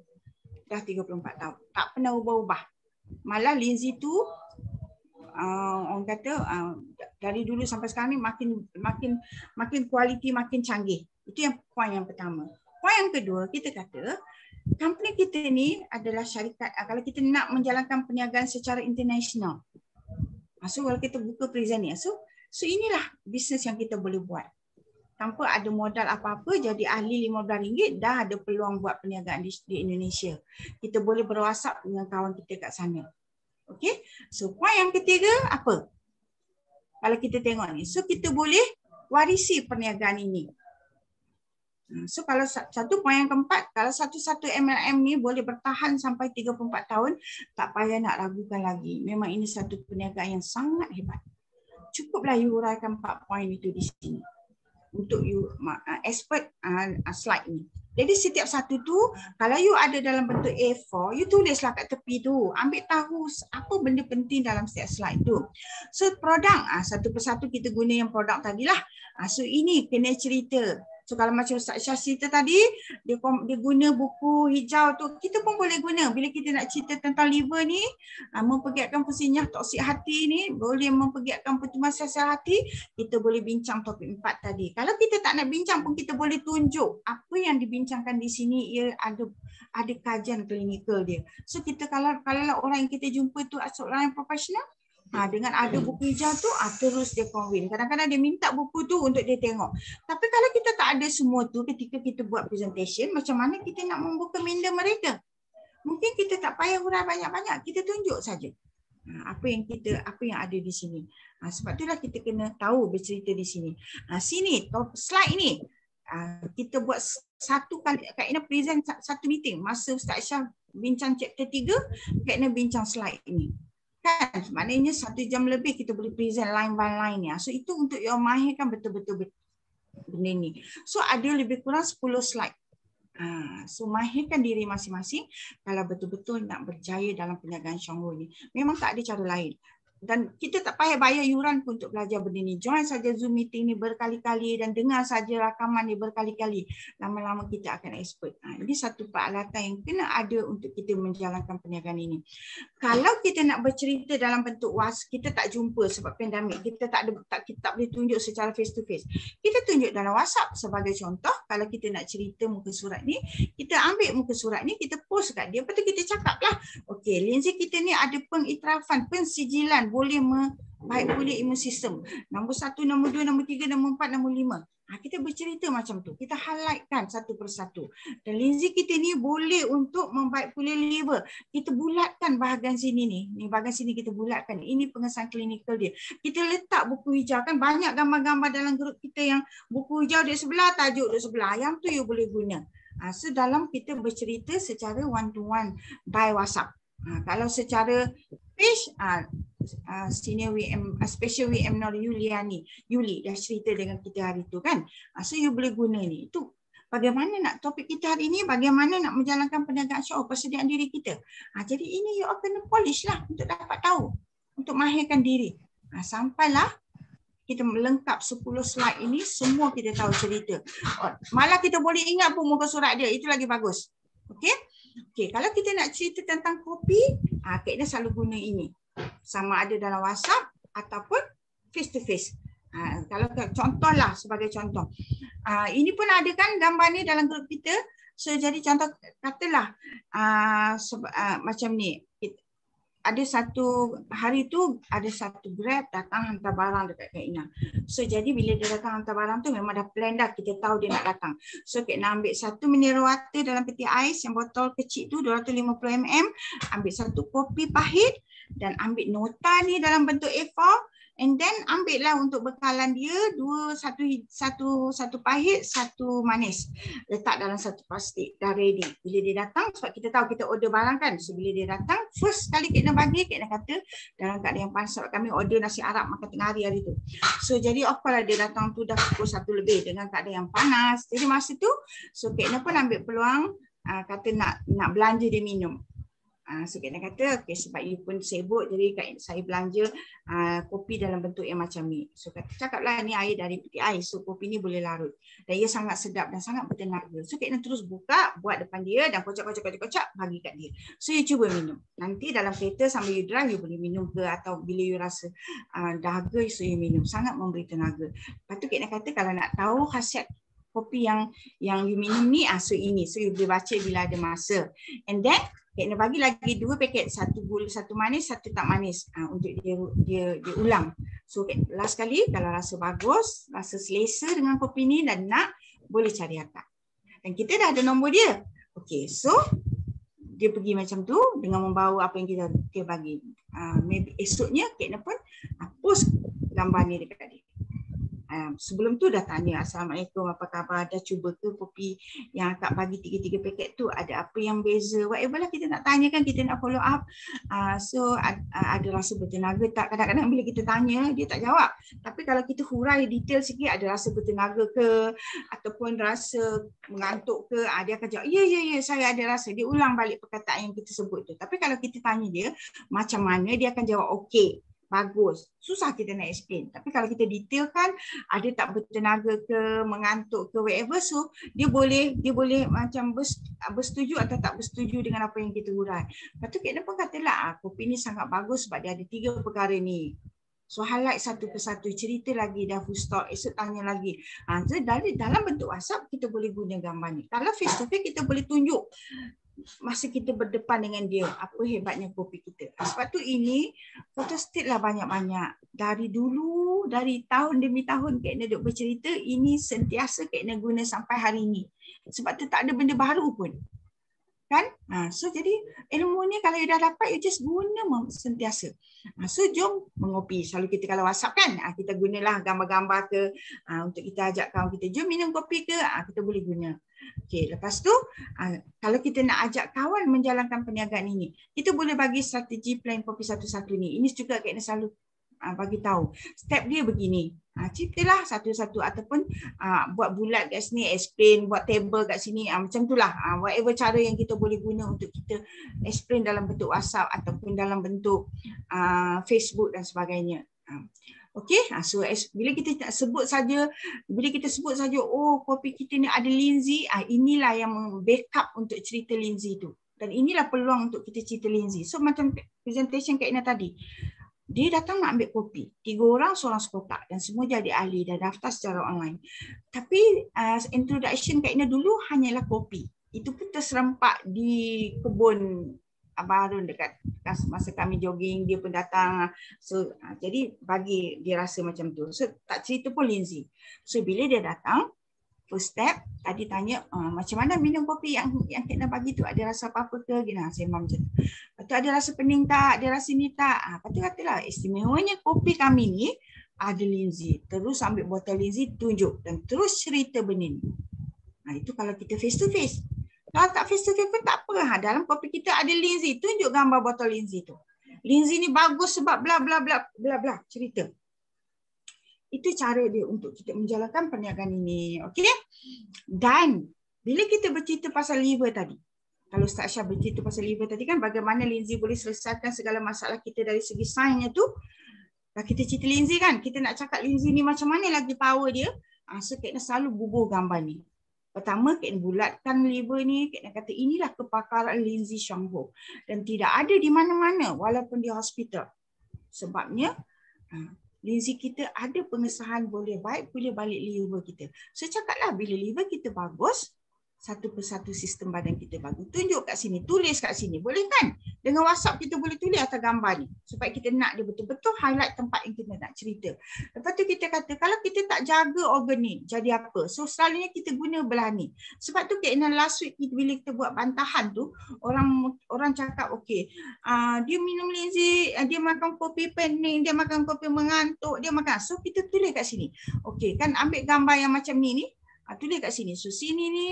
Dah 34 tahun. Tak pernah ubah-ubah. Malah linzi tu orang kata dari dulu sampai sekarang ni makin kualiti makin canggih. Itu yang point yang pertama. Point yang kedua, kita kata company kita ni adalah syarikat kalau kita nak menjalankan perniagaan secara international. So kalau kita buka present ni, so inilah bisnes yang kita boleh buat. Tanpa ada modal apa-apa, jadi ahli RM15 dah ada peluang buat perniagaan di Indonesia. Kita boleh berwasap dengan kawan kita kat sana. Okey. So point yang ketiga apa? Kalau kita tengok ni, so kita boleh warisi perniagaan ini. So kalau satu poin yang keempat, kalau satu-satu MLM ni boleh bertahan sampai 34 tahun, tak payah nak ragukan lagi. Memang ini satu perniagaan yang sangat hebat. Cukuplah you uraikan 4 poin itu di sini. Untuk you expert slide ni. Jadi setiap satu tu, kalau you ada dalam bentuk A4, you tulislah kat tepi tu. Ambil tahu apa benda penting dalam setiap slide tu. So produk, satu persatu kita guna yang produk tadilah. So ini kena cerita. So kalau macam Ustaz Syah cerita tadi, dia guna buku hijau tu, kita pun boleh guna. Bila kita nak cerita tentang liver ni, mempergiatkan fungsi nyah toksik hati ni, boleh mempergiatkan pertumbuhan sel-sel hati, kita boleh bincang topik 4 tadi. Kalau kita tak nak bincang pun kita boleh tunjuk apa yang dibincangkan di sini, ia ada kajian klinikal dia. So kita kalau orang yang kita jumpa tu seorang yang profesional, dengan ada buku hijau tu terus dia convene. Kadang-kadang dia minta buku tu untuk dia tengok. Tapi kalau kita tak ada semua tu ketika kita buat presentation, macam mana kita nak membuka minda mereka? Mungkin kita tak payah hurai banyak-banyak, kita tunjuk saja apa yang ada di sini. Sebab itulah kita kena tahu bercerita di sini. Sini slide ni kita buat satu kali, Kak Ina present satu meeting masa Ustaz Syah bincang chapter 3, Kak Ina bincang slide ni. Kan maknanya 1 jam lebih kita boleh present line by line ni. So itu untuk yang mahirkan betul-betul benda ni. So ada lebih kurang 10 slide. So mahirkan diri masing-masing kalau betul-betul nak berjaya dalam perniagaan Syonghua ni. Memang tak ada cara lain. Dan kita tak payah bayar yuran pun untuk belajar benda ni. Join saja Zoom meeting ni berkali-kali dan dengar saja rakaman ni berkali-kali. Lama-lama kita akan expert. Ini satu peralatan yang kena ada untuk kita menjalankan perniagaan ini. Kalau kita nak bercerita dalam bentuk was, kita tak jumpa sebab pandemik. Kita tak boleh tunjuk secara face to face. Kita tunjuk dalam WhatsApp sebagai contoh. Kalau kita nak cerita muka surat ni, kita ambil muka surat ni, kita post kat dia. Lepas tu kita cakap lah, okey, Lindsay kita ni ada pengikrafan, pensijilan, boleh baik pulih imun sistem. Nombor 1, nombor 2, nombor 3, nombor 4, nombor 5. Kita bercerita macam tu. Kita highlightkan satu persatu. Dan Lindsay kita ni boleh untuk membaik pulih liver. Kita bulatkan bahagian sini ni. Ni bahagian sini kita bulatkan. Ini pengesahan klinikal dia. Kita letak buku hijau. Kan banyak gambar-gambar dalam grup kita yang buku hijau di sebelah, tajuk di sebelah. Yang tu you boleh guna. So dalam kita bercerita secara one to one by WhatsApp. Kalau secara page, senior WM, special WM Nur Yuli dah cerita dengan kita hari tu kan. So you boleh guna ni. Itu bagaimana nak topik kita hari ni, bagaimana nak menjalankan perniagaan Syonghua, persediaan diri kita. Jadi ini you all kena polish lah untuk dapat tahu, untuk mahirkan diri. Sampailah kita melengkap 10 slide ini, semua kita tahu cerita. Malah kita boleh ingat pun muka surat dia, itu lagi bagus. Okey, kalau kita nak cerita tentang kopi, Kak Ina selalu guna ini. Sama ada dalam WhatsApp ataupun face to face. Kalau contohlah sebagai contoh. Ini pun ada kan gambar ni dalam grup kita. So jadi contoh katalah macam ni. Ada satu hari tu ada satu Grab datang hantar barang dekat Kak Ina. So jadi bila dia datang hantar barang tu memang dah plan dah, kita tahu dia nak datang. So Kak Ina ambil satu mineral water dalam peti ais yang botol kecil tu 250 ml, ambil satu kopi pahit dan ambil nota ni dalam bentuk A4. And then ambil lah untuk bekalan dia satu pahit, satu manis. Letak dalam satu plastik, dah ready. Bila dia datang, sebab kita tahu kita order barang kan. So bila dia datang, first kali Kak Ina bagi, Kak Ina kata dalam keadaan yang panas, sebab kami order nasi Arab makan tengah hari tu. So jadi of course dia datang tu dah pukul 1 lebih dengan keadaan yang panas. Jadi masa tu, so Kak Ina pun ambil peluang kata nak belanja dia minum. So Kak Ina kata, okay, sebab you pun sibuk, jadi saya belanja kopi dalam bentuk yang macam ni. So cakaplah ni air dari peti ais, so kopi ni boleh larut. Dan ia sangat sedap dan sangat bertenaga. So Kak Ina terus buka, buat depan dia dan kocak, bagi kat dia. So you cuba minum. Nanti dalam kereta sambil you drive, you boleh minum ke, atau bila you rasa dahaga, so you minum. Sangat memberi tenaga. Lepas tu Kak Ina kata kalau nak tahu khasiat kopi yang you minum ni, so ini. So you boleh baca bila ada masa. And then Kak Ina bagi lagi 2 paket, satu gula, satu manis, satu tak manis, untuk dia ulang. So last kali kalau rasa bagus, rasa selesa dengan kopi ni dan nak, boleh cari akak. Dan kita dah ada nombor dia. Okay, so dia pergi macam tu dengan membawa apa yang dia bagi. Maybe esoknya Kak Ina pun post gambar ni dekat dia. Sebelum tu dah tanya, Assalamualaikum, apa khabar, dah cuba ke kopi yang akak bagi 3 paket tu, ada apa yang beza, whatever lah kita nak tanya kan, kita nak follow up. So ada rasa bertenaga tak, kadang-kadang bila kita tanya dia tak jawab, tapi kalau kita hurai detail sikit, ada rasa bertenaga ke ataupun rasa mengantuk ke, dia akan jawab ya saya ada rasa, dia ulang balik perkataan yang kita sebut tu. Tapi kalau kita tanya dia macam mana, dia akan jawab okey, bagus. Susah kita nak explain. Tapi kalau kita detailkan, ada tak bertenaga ke, mengantuk ke, whatever, so dia boleh macam bersetuju atau tak bersetuju dengan apa yang kita hurai. Lepas tu Kak Ina pun katalah, kopi ni sangat bagus sebab dia ada 3 perkara ni. So highlight satu persatu, cerita lagi, dah full stop, esok tanya lagi. So dalam bentuk WhatsApp kita boleh guna gambar ni. Kalau face to face kita boleh tunjuk masa kita berdepan dengan dia, apa hebatnya kopi kita. Sebab tu ini photo state lah banyak-banyak. Dari dulu, dari tahun demi tahun Kak Ina duk bercerita, ini sentiasa Kak Ina guna sampai hari ini. Sebab tu tak ada benda baru pun. Kan? So jadi ilmu ni kalau you dah dapat, you just guna sentiasa. So jom mengopi. Selalu kita kalau WhatsApp kan, kita gunalah gambar-gambar ke untuk kita ajak kawan kita, jom minum kopi ke, kita boleh guna. Okay, lepas tu kalau kita nak ajak kawan menjalankan perniagaan ini, kita boleh bagi strategi plan kopi satu-satu ni. Ini juga Kak Ina selalu bagi tahu. Step dia begini. Ceritalah satu-satu ataupun buat bulat kat sini, explain, buat table kat sini, macam itulah. Whatever cara yang kita boleh guna untuk kita explain dalam bentuk WhatsApp ataupun dalam bentuk Facebook dan sebagainya. Okey, so bila kita sebut saja, oh kopi kita ni ada linzi, inilah yang backup untuk cerita linzi tu. Dan inilah peluang untuk kita cerita linzi. So macam presentation Kak Ina tadi. Dia datang nak ambil kopi. 3 orang, seorang sekotak. Dan semua jadi ahli dan daftar secara online. Tapi introduction Kak Ina dulu hanyalah kopi. Itu pun terserempak di kebun Abang Harun dekat masa kami jogging, dia pun datang. So jadi bagi dia rasa macam tu. So tak cerita pun linzi. So bila dia datang, first step, tadi tanya macam mana minum kopi yang Kak Ina bagi tu, ada rasa apa-apa ke? Sembang macam tu. Lepas tu ada rasa pening tak? Ada rasa ni tak? Lepas tu katalah istimewanya kopi kami ni ada linzi. Terus ambil botol linzi, tunjuk dan terus cerita benda ni. Itu kalau kita face to face. Kalau tak face to face pun tak apa. Dalam kopi kita ada linzi, tunjuk gambar botol linzi tu. Linzi ni bagus sebab bla bla bla bla bla, cerita. Itu cara dia untuk kita menjalankan perniagaan ini. Okey? Dan bila kita bercerita pasal liver tadi, kalau Ustaz Syah bercerita pasal liver tadi kan, bagaimana linzi boleh selesaikan segala masalah kita dari segi sainsnya tu. Kalau kita cerita linzi kan, kita nak cakap linzi ni macam mana lagi power dia. So Kak Ina selalu bubuh gambar ni. Pertama, Kak Ina bulatkan liver ni, Kak Ina kata inilah kepakaran Linzi Xionghu. Dan tidak ada di mana-mana walaupun di hospital. Sebabnya, linzi kita ada pengesahan boleh baik, boleh balik liver kita. So cakaplah bila liver kita bagus, satu persatu sistem badan kita bagus. Tunjuk kat sini, tulis kat sini. Boleh kan? Dengan WhatsApp kita boleh tulis atas gambar ni. Supaya kita nak dia betul-betul highlight tempat yang kita nak cerita. Lepas tu kita kata, kalau kita tak jaga organ ni, jadi apa? So selalunya kita guna belah ni. Sebab tu Kak Ina last week bila kita buat bantahan tu, orang cakap okey, dia minum linzi, dia makan kopi pening, dia makan kopi mengantuk, dia makan. So kita tulis kat sini. Okey, kan ambil gambar yang macam ni, tulis kat sini. So sini ni,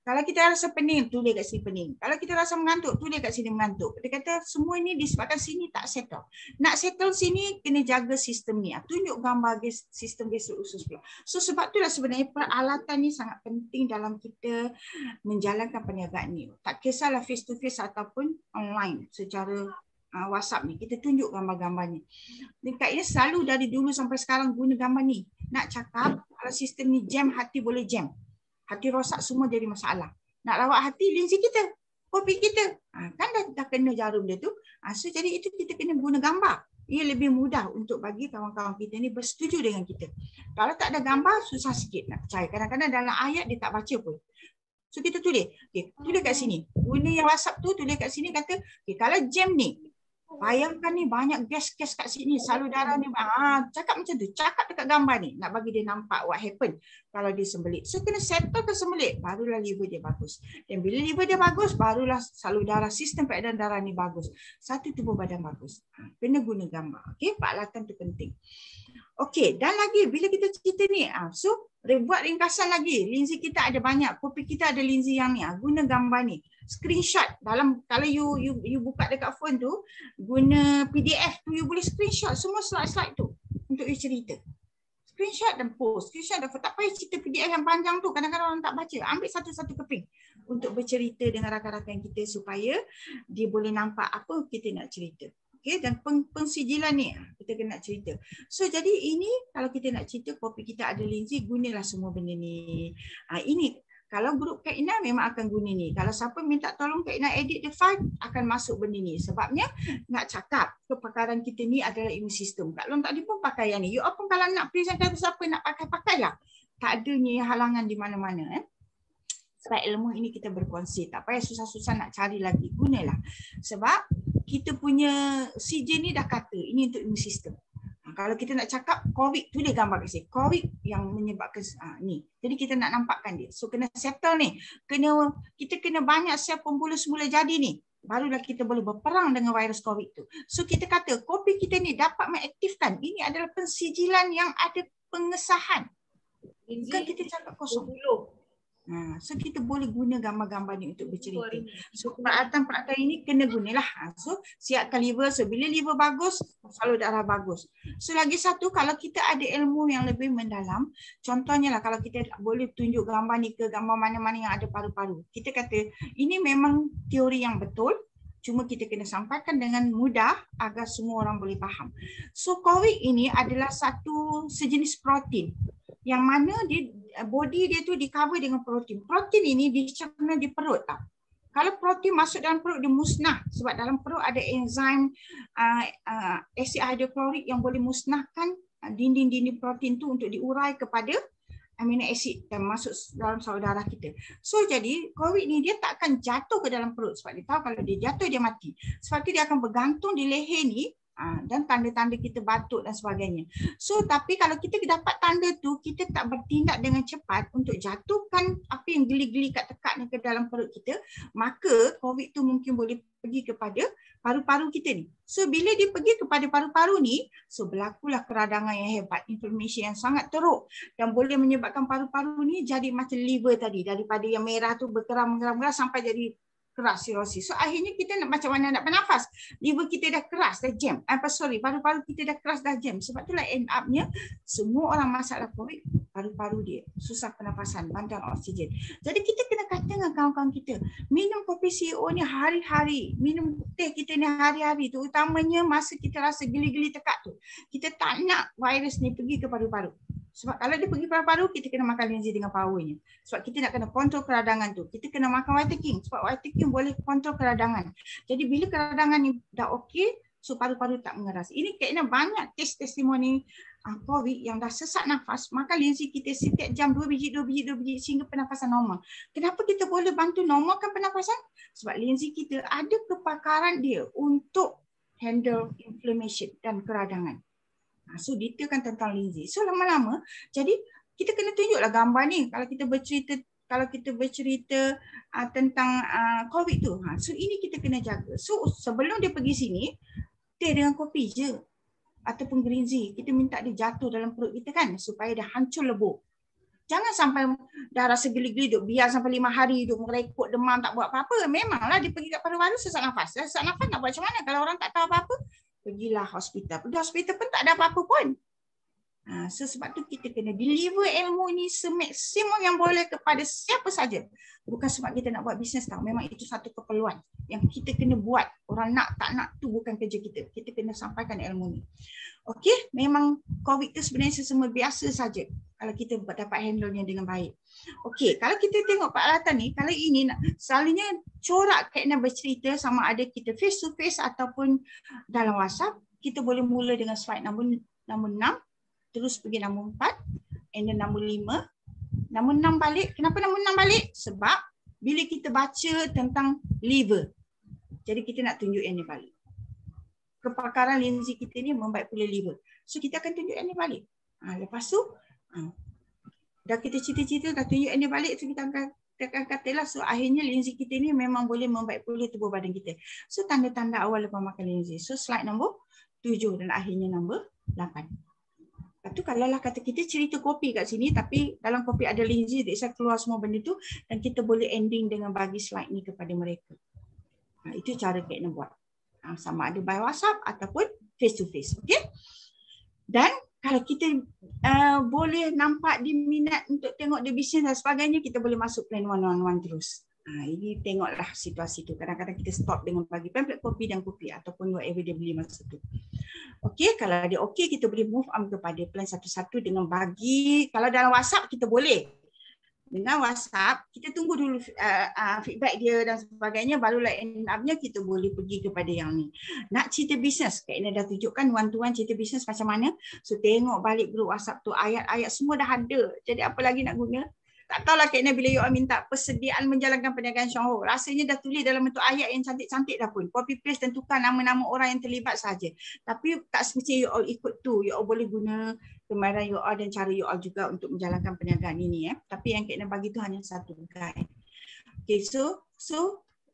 kalau kita rasa pening, tulis kat sini pening. Kalau kita rasa mengantuk, tulis kat sini mengantuk. Dia kata semua ni disebabkan sini tak settle. Nak settle sini, kena jaga sistem ni. Tunjuk gambar sistem gesel usus pula. So sebab itulah sebenarnya peralatan ni sangat penting dalam kita menjalankan perniagaan ni. Tak kisahlah face to face ataupun online secara WhatsApp ni. Kita tunjuk gambar-gambar ni. Dan Kak Ina selalu dari dulu sampai sekarang guna gambar ni. Nak cakap, kalau sistem ni jam, hati boleh jam. Hati rosak semua jadi masalah. Nak rawat hati, linzi kita, kopi kita. Kan dah kena jarum dia tu. So jadi itu kita kena guna gambar. Ia lebih mudah untuk bagi kawan-kawan kita ni bersetuju dengan kita. Kalau tak ada gambar, susah sikit nak percaya. Kadang-kadang dalam ayat dia tak baca pun. So kita tulis. Okay, tulis kat sini. Guna yang WhatsApp tu, tulis kat sini kata, okay, kalau jam ni, bayangkan ni banyak gas-gas kat sini, salur darah ni, cakap macam tu, cakap dekat gambar ni, nak bagi dia nampak what happen kalau dia sembelit. So kena settle ke sembelit, barulah liver dia bagus. Dan bila liver dia bagus, barulah salur darah, sistem peredaran darah ni bagus. Satu tubuh badan bagus. Kena guna gambar. Okey, peralatan tu penting. Okey, dan lagi bila kita cerita ni, so buat ringkasan lagi. Linzi kita ada banyak, kopi kita ada linzi yang ni. Guna gambar ni. Screenshot dalam, kalau you buka dekat phone tu, guna PDF tu, you boleh screenshot semua slide-slide tu untuk you cerita. Screenshot dan post, screenshot dan post. Tak payah cerita PDF yang panjang tu, kadang-kadang orang tak baca. Ambil satu-satu keping untuk bercerita dengan rakan-rakan kita supaya dia boleh nampak apa kita nak cerita. Okay, dan pensijilan ni kita kena cerita. So jadi ini kalau kita nak cerita kopi kita ada linzi, gunalah semua benda ni. Ini kalau grup Kak Ina memang akan guna ni. Kalau siapa minta tolong Kak Ina edit the file, akan masuk benda ni. Sebabnya nak cakap kepakaran kita ni adalah ilmu sistem. Kak Long tadi pun pakai yang ni. You pun kalau nak present kata siapa nak pakailah. Tak adanya halangan di mana-mana. Sebab ilmu ini kita berkongsi. Tak payah susah-susah nak cari lagi. Gunalah. Sebab kita punya CJ ni dah kata ini untuk ilmu sistem. Kalau kita nak cakap COVID, tu dia gambar kat sini. COVID yang menyebabkan ni. Jadi kita nak nampakkan dia. So kena settle ni. Kita kena banyak sel pembuluh semula jadi ni. Barulah kita boleh berperang dengan virus COVID tu. So kita kata kopi kita ni dapat mengaktifkan. Ini adalah pensijilan yang ada pengesahan. Bukan kita cakap kosong. So kita boleh guna gambar-gambar ni untuk bercerita. So peralatan-peralatan ini kena gunalah. So siapkan liver. So bila liver bagus, salur darah bagus. So lagi satu, kalau kita ada ilmu yang lebih mendalam, contohnya lah kalau kita boleh tunjuk gambar ni ke gambar mana-mana yang ada paru-paru. Kita kata ini memang teori yang betul. Cuma kita kena sampaikan dengan mudah agar semua orang boleh faham. So COVID ini adalah satu sejenis protein yang mana dia body dia tu di-cover dengan protein. Protein ini dicerna di perut tak? Kalau protein masuk dalam perut dia musnah sebab dalam perut ada enzim asid hidroklorik yang boleh musnahkan dinding-dinding protein tu untuk diurai kepada amino asid dan masuk dalam salur darah kita. So jadi COVID ni dia tak akan jatuh ke dalam perut sebab dia tahu kalau dia jatuh dia mati. Sebab tu dia akan bergantung di leher ni dan tanda-tanda kita batuk dan sebagainya. So tapi kalau kita dapat tanda tu, kita tak bertindak dengan cepat untuk jatuhkan apa yang geli-geli kat tekak ni ke dalam perut kita, maka COVID tu mungkin boleh pergi kepada paru-paru kita ni. So bila dia pergi kepada paru-paru ni, so berlakulah keradangan yang hebat, inflammation yang sangat teruk dan boleh menyebabkan paru-paru ni jadi macam liver tadi, daripada yang merah tu bergeram sampai jadi keras, sirosis. So akhirnya kita nak macam mana nak bernafas. Liver kita dah keras, dah jam. Paru-paru kita dah keras, dah jam. Sebab itulah end up-nya semua orang masalah COVID, paru-paru dia susah pernafasan, bandar oksigen. Jadi kita kena kata dengan kawan-kawan kita, minum kopi CEO ni hari-hari, minum teh kita ni hari-hari, terutamanya masa kita rasa geli-geli tekak tu. Kita tak nak virus ni pergi ke paru-paru. Sebab kalau dia pergi paru-paru, kita kena makan linzi dengan powernya. Sebab kita nak kena kontrol keradangan tu. Kita kena makan white king. Sebab white king boleh kontrol keradangan. Jadi bila keradangan ni dah okey, so paru-paru tak mengeras. Ini kena banyak testimoni COVID yang dah sesak nafas, makan linzi kita setiap jam 2 biji sehingga pernafasan normal. Kenapa kita boleh bantu normalkan pernafasan? Sebab linzi kita ada kepakaran dia untuk handle inflammation dan keradangan. So detailkan tentang linzi. So lama-lama jadi kita kena tunjuklah gambar ni kalau kita bercerita tentang COVID tu. So ini kita kena jaga. So sebelum dia pergi sini, teh dengan kopi je ataupun green tea, kita minta dia jatuh dalam perut kita kan supaya dia hancur lebur. Jangan sampai dah rasa geli-geli duk biar sampai 5 hari duk merekut demam tak buat apa-apa. Memanglah dia pergi kat paru-paru sesak nafas. Sesak nafas nak buat macam mana kalau orang tak tahu apa-apa? Pergilah hospital. Pergi hospital pun tak ada apa-apa pun. So sebab tu kita kena deliver ilmu ni semaksimum yang boleh kepada siapa saja. Bukan sebab kita nak buat bisnes tau. Memang itu satu keperluan yang kita kena buat. Orang nak tak nak tu bukan kerja kita. Kita kena sampaikan ilmu ni. Okey, memang COVID tu sebenarnya sesama biasa saja kalau kita dapat handle-nya dengan baik. Okey, kalau kita tengok peralatan ni, kalau ini selalunya corak Kak bercerita sama ada kita face to face ataupun dalam WhatsApp, kita boleh mula dengan slide nombor 6, terus pergi nombor 4, and then nombor 5. Nombor 6 balik. Kenapa nombor 6 balik? Sebab bila kita baca tentang liver, jadi kita nak tunjuk yang ni balik. Kepakaran linzi kita ni membaik pula liver. So kita akan tunjuk yang ni balik. Lepas tu, dah kita cerita-cerita, dah tunjuk yang ni balik, so kita akan katalah, so akhirnya linzi kita ni memang boleh membaik pula tubuh badan kita. So tanda-tanda awal lepas makan linzi. So slide nombor 7 dan akhirnya nombor 8. Lepas tu kalau lah kata kita cerita kopi kat sini tapi dalam kopi ada linzi, saya keluar semua benda tu dan kita boleh ending dengan bagi slide ni kepada mereka. Itu cara Kak Ina buat. Sama ada by WhatsApp ataupun face to face. Okay? Dan kalau kita boleh nampak dia minat untuk tengok dia bisnes dan sebagainya, kita boleh masuk plan one-on-one terus. Ini tengoklah situasi tu. Kadang-kadang kita stop dengan bagi pamphlet kopi dan kopi ataupun whatever dia beli masa tu. Okey, kalau dia okey kita boleh move on kepada plan satu-satu dengan bagi. Kalau dalam WhatsApp kita boleh. Dengan WhatsApp kita tunggu dulu feedback dia dan sebagainya, barulah end up-nya kita boleh pergi kepada yang ni. Nak cerita bisnes, Kak Ina dah tunjukkan one-to-one cerita bisnes macam mana. So tengok balik grup WhatsApp tu, ayat-ayat semua dah ada. Jadi apa lagi nak guna? Tak tahulah Kak Ina bila you all minta persediaan menjalankan perniagaan Syongho. Rasanya dah tulis dalam bentuk ayat yang cantik-cantik dah pun. Copy paste dan tukar nama-nama orang yang terlibat saja. Tapi tak semestinya you all ikut tu. You all boleh guna kemahiran you all dan cara you all juga untuk menjalankan perniagaan ini. Tapi yang Kak Ina bagi tu hanya satu guide. Okay, so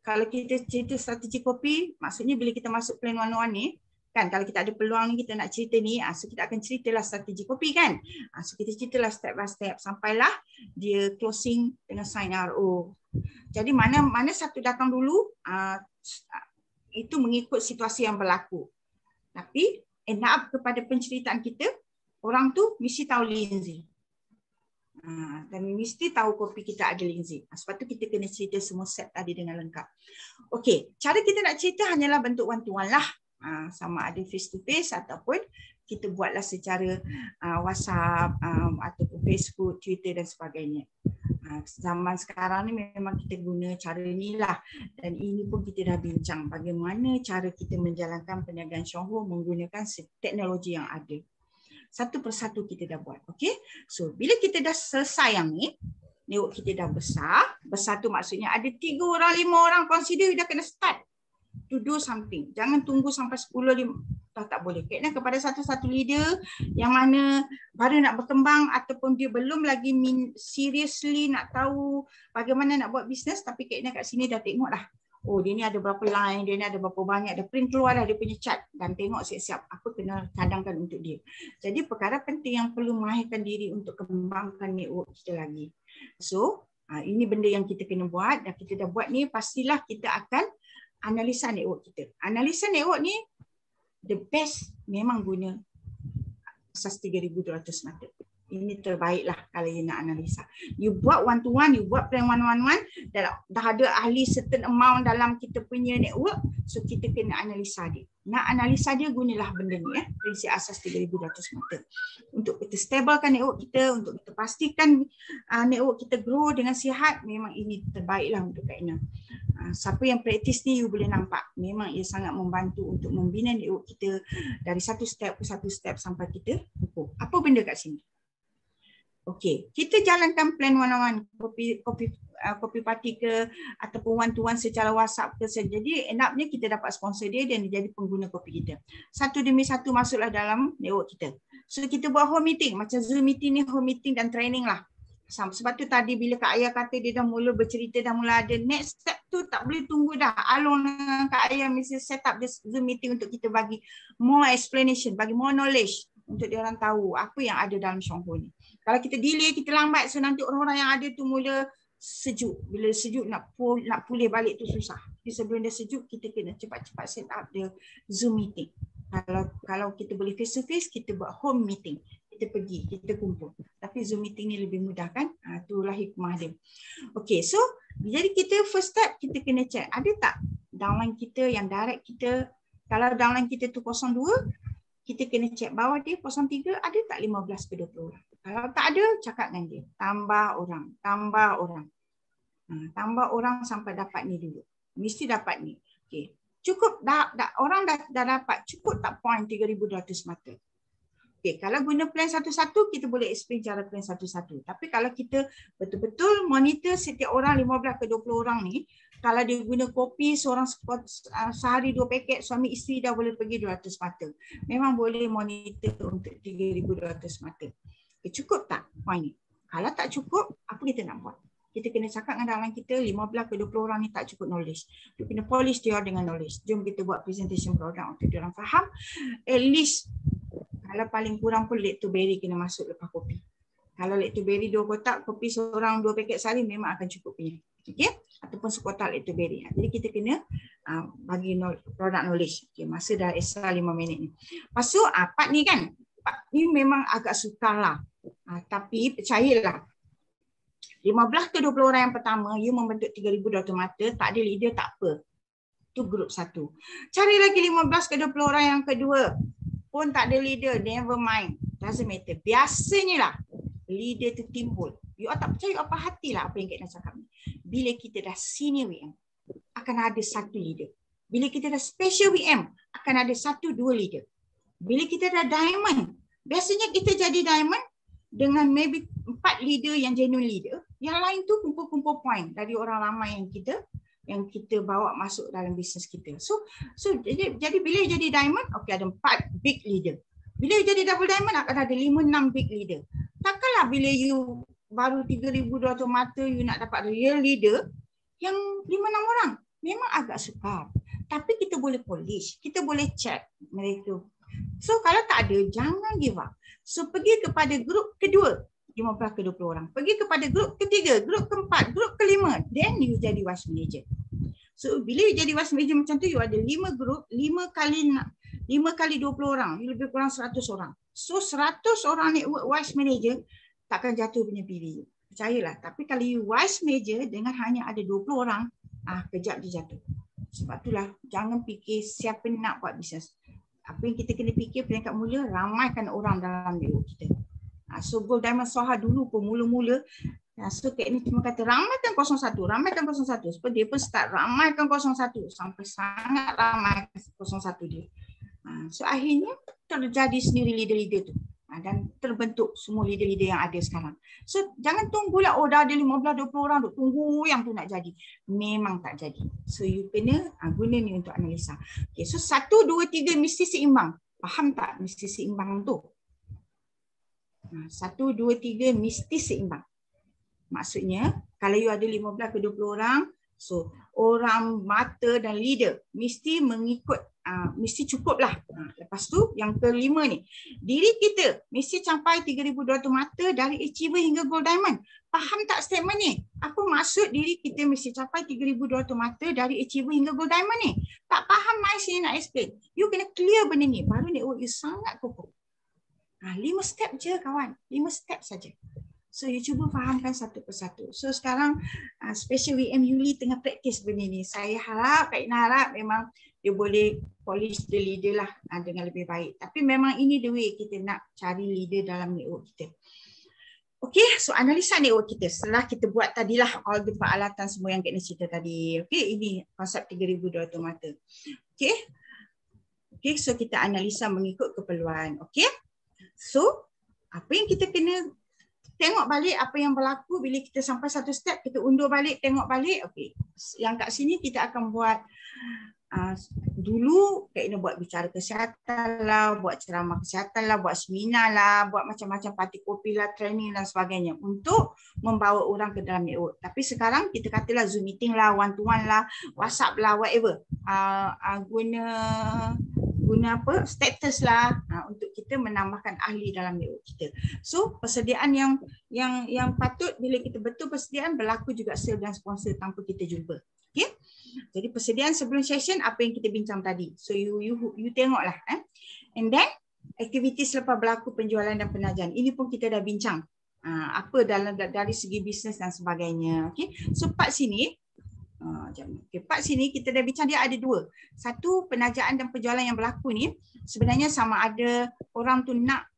kalau kita cerita strategi kopi, maksudnya bila kita masuk plan 101 ni, kan kalau kita ada peluang ni kita nak cerita ni, so kita akan ceritalah strategi kopi kan. So kita ceritalah step by step sampailah dia closing dengan sign RO. Jadi mana satu datang dulu, itu mengikut situasi yang berlaku. Tapi end up kepada penceritaan kita, orang tu mesti tahu Lindsay. Dan mesti tahu kopi kita ada Lindsay. Sebab tu kita kena cerita semua set tadi dengan lengkap. Okey, cara kita nak cerita hanyalah bentuk one-to-one lah. Sama ada face to face ataupun kita buatlah secara WhatsApp ataupun Facebook, Twitter dan sebagainya. Zaman sekarang ni memang kita guna cara inilah, dan ini pun kita dah bincang bagaimana cara kita menjalankan perniagaan Syongho menggunakan teknologi yang ada. Satu persatu kita dah buat. Okey. So bila kita dah selesai yang ni, network kita dah besar. Besar tu maksudnya ada 3 orang, 5 orang, consider dah kena start to do something. Jangan tunggu sampai 10, 5. Tak boleh. Kena kepada satu-satu leader yang mana baru nak berkembang ataupun dia belum lagi seriously nak tahu bagaimana nak buat bisnes, tapi kena kat sini dah tengok dah. Oh, dia ni ada berapa line, dia ni ada berapa banyak, dah print keluar dah dia punya chart dan tengok siap-siap apa kena cadangkan untuk dia. Jadi perkara penting yang perlu mahirkan diri untuk kembangkan network kita lagi. So, ini benda yang kita kena buat, dan kita dah buat ni, pastilah kita akan analisa network kita. Analisa network ni the best memang guna asas 3,200 mata. Ini terbaiklah kalau you nak analisa. You buat one to one, you buat plan 111, dah ada ahli certain amount dalam kita punya network, so kita kena analisa dia. Nak analisa dia, gunalah benda ni prinsip asas 3,200 mata. Untuk kita stablekan network kita, untuk kita pastikan network kita grow dengan sihat, memang ini terbaiklah untuk Kak Ina. Siapa yang praktis ni you boleh nampak, memang ia sangat membantu untuk membina network kita dari satu step ke satu step sampai kita kukuh. Apa benda kat sini? Okey, kita jalankan plan one-on-one kopi party ke ataupun one-to-one secara WhatsApp ke. Jadi end up-nya kita dapat sponsor dia dan dia jadi pengguna kopi kita. Satu demi satu masuklah dalam network kita. So kita buat home meeting, macam Zoom meeting ni, home meeting dan training lah. Sebab tu tadi bila Kak Ayah kata dia dah mula bercerita, dah mula ada next step tu, tak boleh tunggu dah. Along dengan Kak Ayah mesti set up this Zoom meeting untuk kita bagi more explanation, bagi more knowledge untuk dia orang tahu apa yang ada dalam Syongho ni. Kalau kita delay, kita lambat, so nanti orang-orang yang ada tu mula sejuk. Bila sejuk nak pulih balik tu susah. Jadi sebelum dia sejuk, kita kena cepat-cepat set up the Zoom meeting. Kalau kita boleh face to face, kita buat home meeting. Kita pergi, kita kumpul. Tapi Zoom meeting ni lebih mudah kan? Itulah hikmah dia. Okay, so jadi kita first step, kita kena check. Ada tak downline kita yang direct kita? Kalau downline kita tu 02, kita kena check bawah dia 03, ada tak 15 ke 20 orang? Kalau tak ada, cakap dengan dia. Tambah orang. Tambah orang sampai dapat ni dulu. Mesti dapat ni. Okay. Cukup orang dah dapat. Cukup tak point 3,200 mata? Okay. Kalau guna plan satu-satu, kita boleh explain cara plan satu-satu. Tapi kalau kita betul-betul monitor setiap orang 15 ke 20 orang ni, kalau dia guna kopi seorang sehari 2 paket, suami isteri dah boleh pergi 200 mata. Memang boleh monitor untuk 3,200 mata. Okay, cukup tak point ni? Kalau tak cukup, apa kita nak buat? Kita kena cakap dengan dalam kita 15 ke 20 orang ni tak cukup knowledge. Kita kena polish dia dengan knowledge. Jom kita buat presentation product untuk dia orang faham. At least kalau paling kurang pun lead to berry kena masuk lepas kopi. Kalau lead to berry 2 kotak, kopi seorang 2 paket sehari memang akan cukup punya. Okay? Ataupun sekotak lead to berry. Jadi kita kena bagi product knowledge. Okay, masa dah extra 5 minit ni. Lepas tu part ni kan, part ni memang agak sukar lah. Tapi percayalah, 15 ke 20 orang yang pertama, you membentuk 3,200 mata, tak ada leader tak apa. Itu grup 1. Cari lagi 15 ke 20 orang yang kedua, pun tak ada leader, never mind. Doesn't matter. Biasanya lah, leader tu timbul. You tak percaya apa hatilah apa yang kita nak cakap ni. Bila kita dah senior WM, akan ada 1 leader. Bila kita dah special WM, akan ada 1-2 leader. Bila kita dah diamond, biasanya kita jadi diamond dengan maybe 4 leader yang genuine leader, Yang lain tu kumpul-kumpul point dari orang ramai yang kita bawa masuk dalam bisnes kita. So jadi bila jadi diamond, okey ada 4 big leader. Bila jadi double diamond akan ada 5-6 big leader. Takkanlah bila you baru 3,200 mata you nak dapat real leader yang 5-6 orang. Memang agak sukar. Tapi kita boleh polish, kita boleh check mereka. So kalau tak ada, jangan give up. So pergi kepada grup kedua, 15 ke 20 orang. Pergi kepada grup ketiga, grup keempat, grup kelima. Then you jadi vice manager. So bila you jadi vice manager macam tu, you ada 5 grup, 5 kali 20 orang. You lebih kurang 100 orang. So 100 orang network vice manager takkan jatuh punya pilih. Percayalah. Tapi kalau you vice manager dengan hanya ada 20 orang, kejap dia jatuh. Sebab itulah jangan fikir siapa nak buat bisnes. Apa yang kita kena fikir peringkat mula, ramaikan orang dalam network kita. So Gold Diamond Soha dulu pun mula-mula, so Kak ni cuma kata ramaikan 01, ramaikan 01. Sebab dia pun start ramaikan 01 sampai sangat ramai 01 dia. So akhirnya terjadi sendiri leader-leader tu. Dan terbentuk semua leader-leader yang ada sekarang. So jangan tunggulah dah ada 15-20 orang duk tunggu yang tu nak jadi. Memang tak jadi. So you kena guna ni untuk analisa. Okay, so 1, 2, 3 mesti seimbang. Faham tak mesti seimbang tu? 1, 2, 3 mesti seimbang. Maksudnya kalau you ada 15 ke 20 orang, so orang mata dan leader mesti mengikut, mesti cukup lah. Lepas tu yang kelima ni, diri kita mesti capai 3,200 mata dari achiever hingga gold diamond. Faham tak statement ni? Apa maksud diri kita mesti capai 3,200 mata dari achiever hingga gold diamond ni? Tak faham, mai sini nak explain. You kena clear benda ni, baru network you sangat kukuh. 5 step je kawan, 5 step saja. So you cuba fahamkan satu persatu. So sekarang special WM Yuli tengah praktis benda ni. Saya harap, Kak Ina harap memang dia boleh polish the leader lah dengan lebih baik. Tapi memang ini the way kita nak cari leader dalam network kita. Okay, so analisa network kita. Setelah kita buat tadilah all the peralatan semua yang Kak Ina cerita tadi. Okay, ini konsep 3,200 mata. Okay. Okay, so kita analisa mengikut keperluan. Okay. So, apa yang kita kena tengok balik apa yang berlaku bila kita sampai satu step, kita undur balik, tengok balik. Okey. Yang kat sini kita akan buat dulu Kak Ina buat bicara kesihatan lah, buat ceramah kesihatan lah, buat seminar lah, buat macam-macam parti kopi lah, training dan sebagainya untuk membawa orang ke dalam network. Tapi sekarang kita katalah Zoom meeting lah, one to one lah, WhatsApp lah, whatever. Guna apa? Status lah untuk kita menambahkan ahli dalam network kita. So persediaan yang patut bila kita betul persediaan berlaku juga sale dan sponsor tanpa kita jumpa. Okay? Jadi persediaan sebelum session apa yang kita bincang tadi. So you tengoklah. And then aktiviti selepas berlaku penjualan dan penajan. Ini pun kita dah bincang. Apa dari segi bisnes dan sebagainya. Okay? So part sini. Okay, part sini kita dah bincang dia ada 2. Satu, penajaan dan penjualan yang berlaku ni sebenarnya sama ada orang tu nak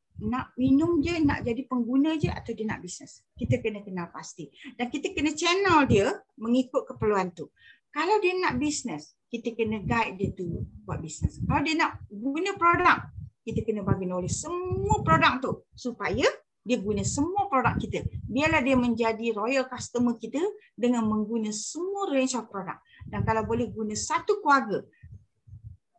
minum je, nak jadi pengguna je atau dia nak bisnes. Kita kena kenal pasti. Dan kita kena channel dia mengikut keperluan tu. Kalau dia nak bisnes, kita kena guide dia tu buat bisnes. Kalau dia nak guna produk, kita kena bagi knowledge semua produk tu supaya dia guna semua produk kita. Biarlah dia menjadi royal customer kita dengan mengguna semua range of produk. Dan kalau boleh guna satu keluarga,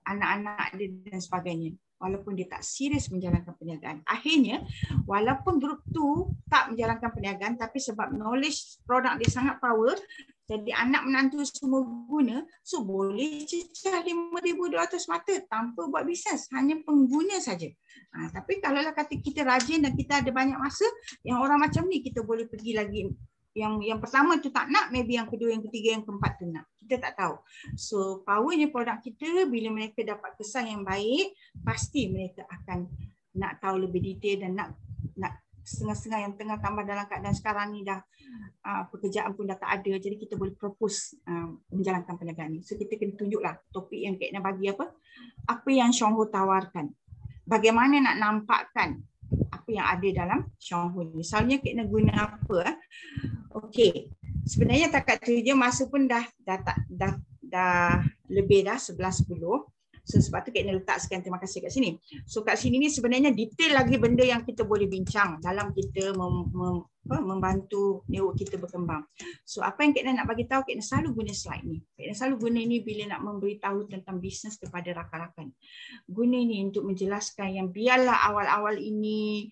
anak-anak dia dan sebagainya. Walaupun dia tak serius menjalankan perniagaan. Akhirnya, walaupun grup tu tak menjalankan perniagaan, tapi sebab knowledge produk dia sangat power, jadi anak menantu semua guna, so boleh cecah 5,200 mata tanpa buat bisnes, hanya pengguna saja. Tapi kalau kata kita rajin dan kita ada banyak masa, yang orang macam ni kita boleh pergi lagi. Yang pertama tu tak nak, maybe yang kedua, yang ketiga, yang keempat tu nak. Kita tak tahu. So powernya produk kita bila mereka dapat kesan yang baik, pasti mereka akan nak tahu lebih detail dan nak setengah-setengah yang tengah tambah dalam keadaan sekarang ni dah pekerjaan pun dah tak ada, jadi kita boleh propose menjalankan perniagaan ni. So kita kena tunjuklah topik yang Kak Ina bagi apa yang Xionghu tawarkan, bagaimana nak nampakkan apa yang ada dalam Xionghu ni. Misalnya Kak Ina guna apa? Okey, sebenarnya takat tu je, masa pun dah lebih dah 11.10. So sebab tu Kak Ina letak sekian terima kasih kat sini. So kat sini ni sebenarnya detail lagi benda yang kita boleh bincang dalam kita membantu network kita berkembang. So apa yang Kak Ina nak bagi tahu, Kak Ina selalu guna slide ni. Kak Ina selalu guna ni bila nak memberitahu tentang bisnes kepada rakan-rakan. Guna ni untuk menjelaskan yang biarlah awal-awal ini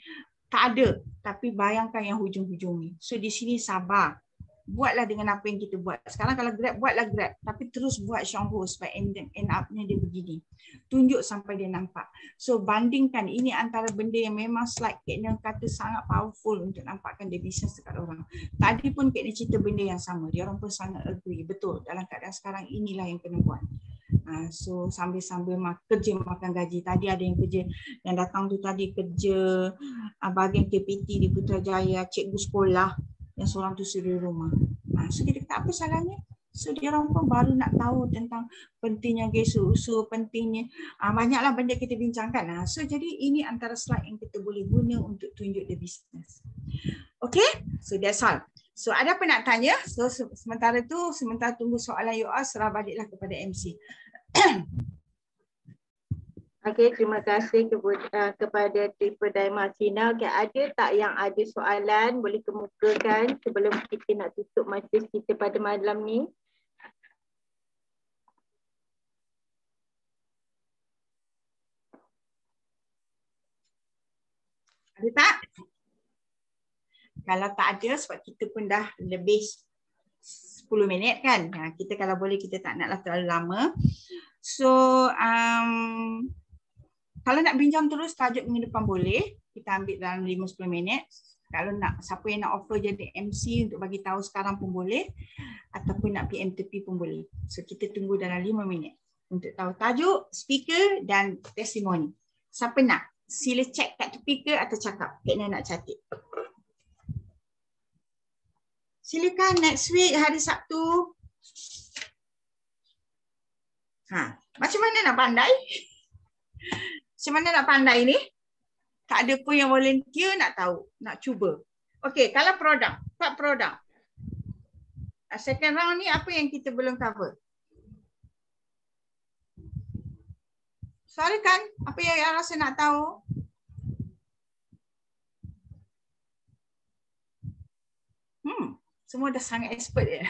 tak ada, tapi bayangkan yang hujung-hujung ni. So di sini sabar. Buatlah dengan apa yang kita buat. Sekarang kalau Grab, buatlah Grab. Tapi terus buat Shonghu supaya end up-nya dia begini. Tunjuk sampai dia nampak. So bandingkan, ini antara benda yang memang slide Kak Ina kata sangat powerful untuk nampakkan dia bisnes dekat orang. Tadi pun Kak Ina cerita benda yang sama. Dia orang pun sangat agree. Betul, dalam keadaan sekarang inilah yang kena buat. So sambil-sambil kerja makan gaji. Tadi ada yang kerja, yang datang tu tadi kerja bahagian KPT di Putrajaya, cikgu sekolah. Yang seorang tu suri rumah. So kita kata apa salahnya? So dia orang pun baru nak tahu tentang pentingnya gesu-usu, pentingnya banyaklah benda kita bincangkan. So jadi ini antara slide yang kita boleh guna untuk tunjuk the business. Okay, so that's all. So ada apa nak tanya? So sementara tunggu soalan you all, serah baliklah kepada MC. Okey, terima kasih kepada Triple Diamond Hasina. Okay, ada tak yang ada soalan boleh kemukakan sebelum kita nak tutup majlis kita pada malam ni? Ada tak? Kalau tak ada, sebab kita pun dah lebih 10 minit kan. Kita kalau boleh kita tak naklah terlalu lama. So kalau nak bincang terus tajuk minggu depan boleh. Kita ambil dalam 5-10 minit. Kalau nak, siapa yang nak offer jadi MC untuk bagi tahu sekarang pun boleh. Ataupun nak PM tepi pun boleh. So kita tunggu dalam 5 minit. Untuk tahu tajuk, speaker dan testimoni. Siapa nak? Sila check kat tepi ke atau cakap. Kak Ina nak catat. Silakan next week hari Sabtu. Macam mana nak pandai? Macam mana nak pandai ni? Tak ada pun yang volunteer nak tahu, nak cuba. Okey, kalau produk, part produk. Second round ni apa yang kita belum cover? Silakan, apa yang rasa nak tahu? Semua dah sangat expert ya.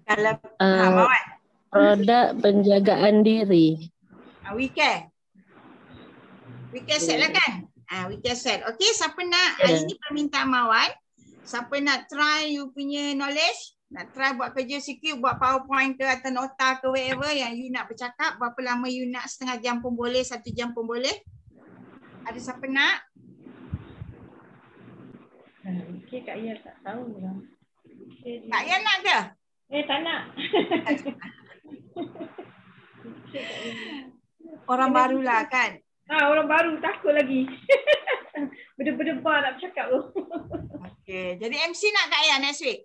Kalau Mawar. Produk penjagaan diri. We care. We care set lah kan? We care set. Okay, siapa nak hari ni permintaan Mawar? Siapa nak try you punya knowledge? Nak try buat kerja sikit, buat PowerPoint ke atau nota ke whatever yang you nak bercakap. Berapa lama you nak, setengah jam pun boleh, 1 jam pun boleh. Ada siapa nak? Okay, Kak Ia tak tahu lah. Kak Ia nak ke? Tak nak. Orang barulah kan? Orang baru takut lagi. Berdebar nak bercakap tu. Okay, jadi MC nak Kak Ia next week?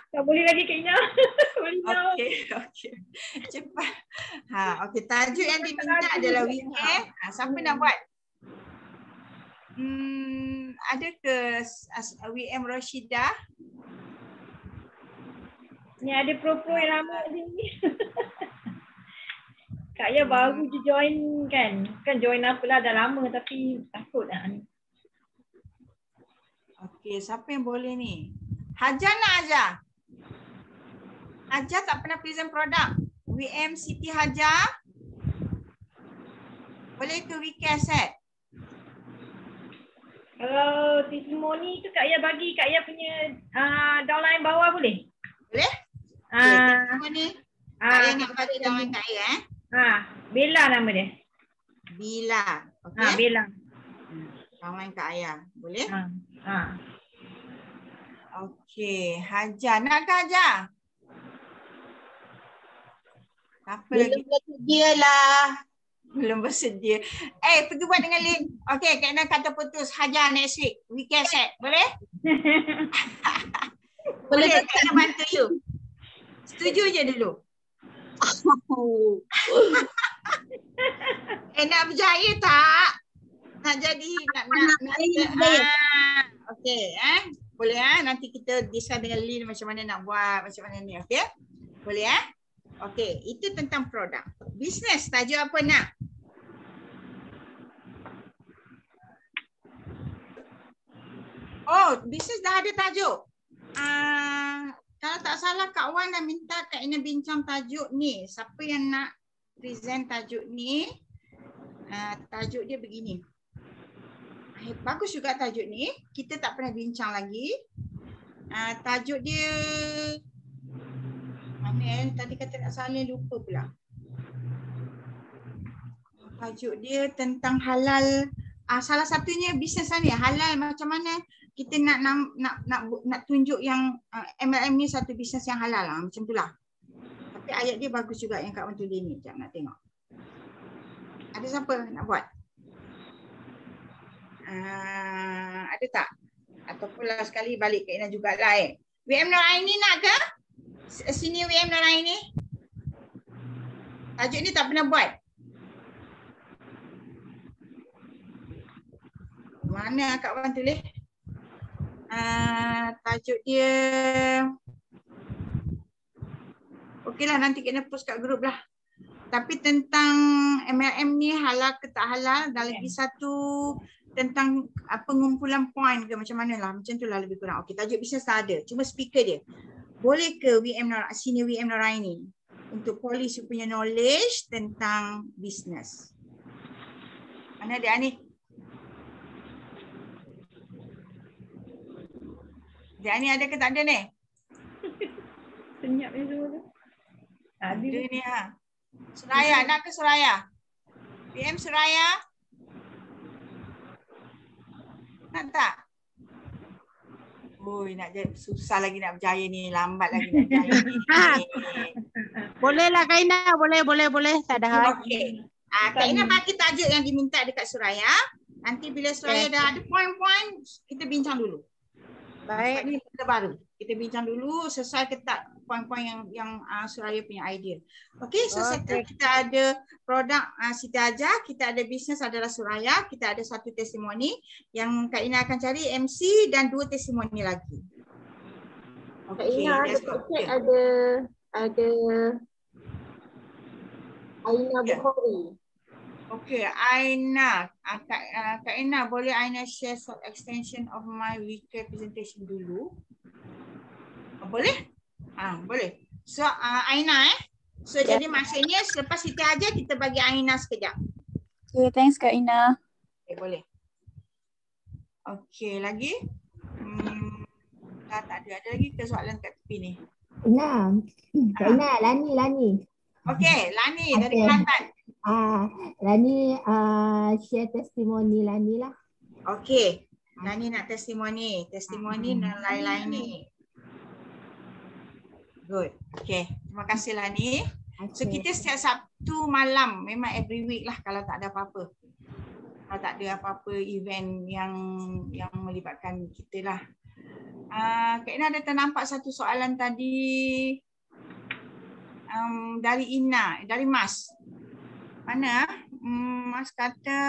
Tak boleh lagi Kak Ina. Okay. Cepat. Okay, tajuk yang diminta adalah weekend. Siapa nak buat? Ada ke WM Rashidah? Ni ada pro-pro yang lama ni. Kak Ya baru je join kan. Kan join apalah dah lama tapi takut lah ni. Okey, siapa yang boleh ni? Hajar nak Hajar? Hajar tak pernah present produk. WM Siti Hajar. Boleh ke weekend set? Kalau testimoni tu Kak Ya bagi Kak Ya punya downline bawah boleh? Boleh? Testimoni. Kak Ya nak bagi downline Kak Ya Bella nama dia. Bila. Okey. Bella. Downline Kak Ya. Boleh? Okey, Hajar. Nak ke Hajar? Apa lagi? Belum bersedia lah. Belum bersedia. Pergi buat dengan link. Okey, Kak Ina kata putus. Hajar next week. Weekend set. Boleh? Boleh, Kak Ina bantu you. Setuju je dulu. Nak berjaya tak? Nak jadi okey, boleh nanti kita decide dengan Lin macam mana nak buat, macam mana ni, okey? Boleh okey, itu tentang produk. Business tajuk apa nak? Oh, bisnes dah ada tajuk. Kalau tak salah Kak Wan dah minta Kak Ina bincang tajuk ni. Siapa yang nak present tajuk ni? Tajuk dia begini. Bagus juga tajuk ni. Kita tak pernah bincang lagi. Tajuk dia mana tadi kata nak salin lupa pula. Tajuk dia tentang halal. Salah satunya bisnes ni halal, macam mana kita nak tunjuk yang MLM ni satu bisnes yang halal lah, macam itulah. Tapi ayat dia bagus juga yang Kak Wan tulis ni. Sekejap nak tengok. Ada siapa nak buat? Ada tak? Ataupun lah sekali balik ke Ina jugalah WM Noraini nak ke? Sini WM Noraini. Tajuk ni tak pernah buat. Mana Kak Wan tulis? Tajuk dia. Okeylah, nanti kena post kat grup lah. Tapi tentang MLM ni halal ke tak halal, dan lagi satu tentang pengumpulan poin ke macam mana lah. Macam tu lah lebih kurang. Okey, tajuk bisnes tak ada. Cuma speaker dia. Boleh ke senior WM Noraini untuk polish punya knowledge tentang bisnes? Mana dia ni? Dia ni ada ke tak ada ni? Senyap ni semua tu. Ada ni ha. Suraya, nak ke Suraya? PM Suraya? Nak tak? Oi, nak jadi susah lagi nak berjaya ni, lambat lagi nak berjaya ni. Bolehlah Kak Ina, boleh. Tak ada hal. Okey. Kak Ina bagi tajuk yang diminta dekat Suraya. Nanti bila Suraya dah ada poin-poin, kita bincang dulu. Baik, ni kita baru. Kita bincang dulu sesuai ke tak poin-poin yang Suraya punya idea. Okey, so settle. Kita ada produk Siti Hajar, kita ada bisnes adalah Suraya, kita ada satu testimoni yang Kak Ina akan cari MC dan 2 testimoni lagi. Kak Ina ada Aina Bukhari. Okey, Aina. Kak Ina, boleh Aina share short extension of my weekly presentation dulu? Boleh? Boleh. So, Aina So, jadi maksudnya selepas Siti Hajar kita bagi Aina sekejap. Okay, thanks Kak Ina. Okay, boleh. Okey, lagi? Tak ada. Ada lagi ke soalan kat tepi ni? Ina. Kak Ina, Lani. Okey, Lani dari Kelantan. Lani share testimoni Lani lah. Okey. Lani nak testimoni dan lain-lain ni. Good. Okey. Terima kasih Lani. So kita setiap Sabtu malam, memang every week lah kalau tak ada apa-apa. Kalau tak ada apa-apa event yang melibatkan kita lah. Kak Ina ada ternampak satu soalan tadi dari Ina, dari Mas. Mana? Mas kata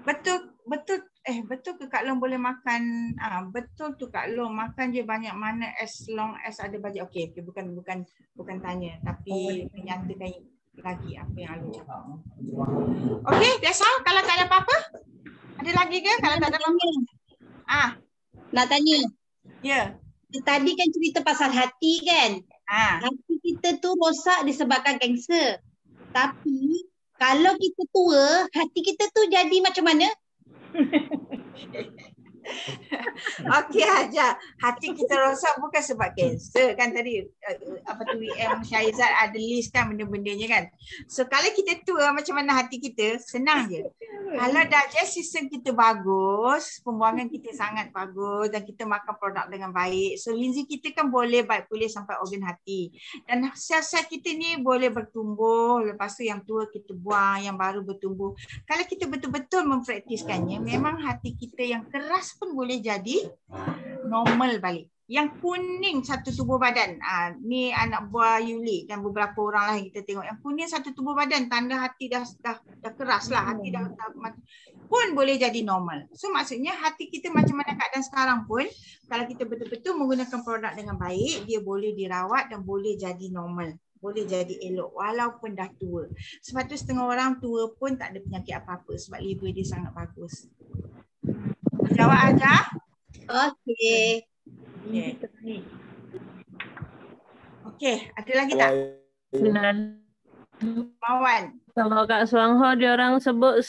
betul ke Kak Long boleh makan? Betul tu Kak Long, makan je banyak mana as long as ada bajet. Okey, bukan tanya tapi menyatakan lagi apa yang Alun cakap. Okey, that's all. Kalau tak ada apa-apa, ada lagi ke? Kalau tak ada apa-apa. Nak tanya. Ya. Tadi kan cerita pasal hati kan? Hati kita tu rosak disebabkan kanser. Tapi kalau kita tua, hati kita tu jadi macam mana? Okey Hajar, hati kita rosak bukan sebab kanser kan tadi WM Syaizat ada list kan benda-bendanya kan. So kalau kita tua macam mana hati kita, senang je. Kalau digest system kita bagus, pembuangan kita sangat bagus dan kita makan produk dengan baik. So linzi kita kan boleh baik pulih sampai organ hati. Dan sel-sel kita ni boleh bertumbuh, lepas tu yang tua kita buang, yang baru bertumbuh. Kalau kita betul-betul mempraktiskannya, memang hati kita yang keras pun boleh jadi normal balik. Yang kuning satu tubuh badan. Ni anak buah Yuli dan beberapa orang lah yang kita tengok. Yang kuning satu tubuh badan, tanda hati dah keras lah. Hati dah pun boleh jadi normal. So maksudnya hati kita macam mana keadaan sekarang pun, kalau kita betul-betul menggunakan produk dengan baik, dia boleh dirawat dan boleh jadi normal. Boleh jadi elok walaupun dah tua. Sebab tu setengah orang tua pun tak ada penyakit apa-apa sebab liver dia sangat bagus. Jawab aja. Okey. Okey, ada lagi tak? Mawan. Kalau Kak Suangho dia orang sebut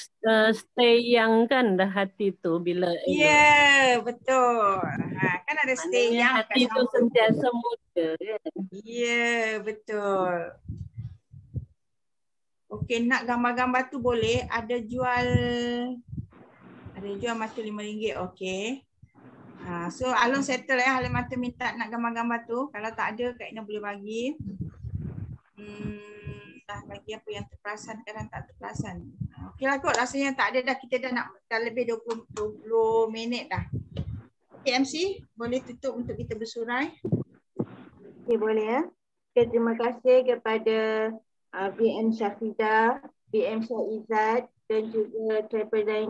stay young kan dah hati tu bila Ya, betul. Kan ada stay young kat hati tu Syanghu. sentiasa muda kan. Ya, betul. Okey, nak gambar-gambar tu boleh. Ada jual mata RM5. Okey. So Alun settle Alun mata minta nak gambar-gambar tu. Kalau tak ada Kak Ina boleh bagi. Dah bagi apa yang terperasan, kadang tak terperasan. Okeylah kot, rasanya tak ada dah. Kita dah lebih 20 minit dah. Okey MC, boleh tutup untuk kita bersurai. Okey, boleh ya. Okay, terima kasih kepada VM Syafidah, VM Syahizat dan juga Triple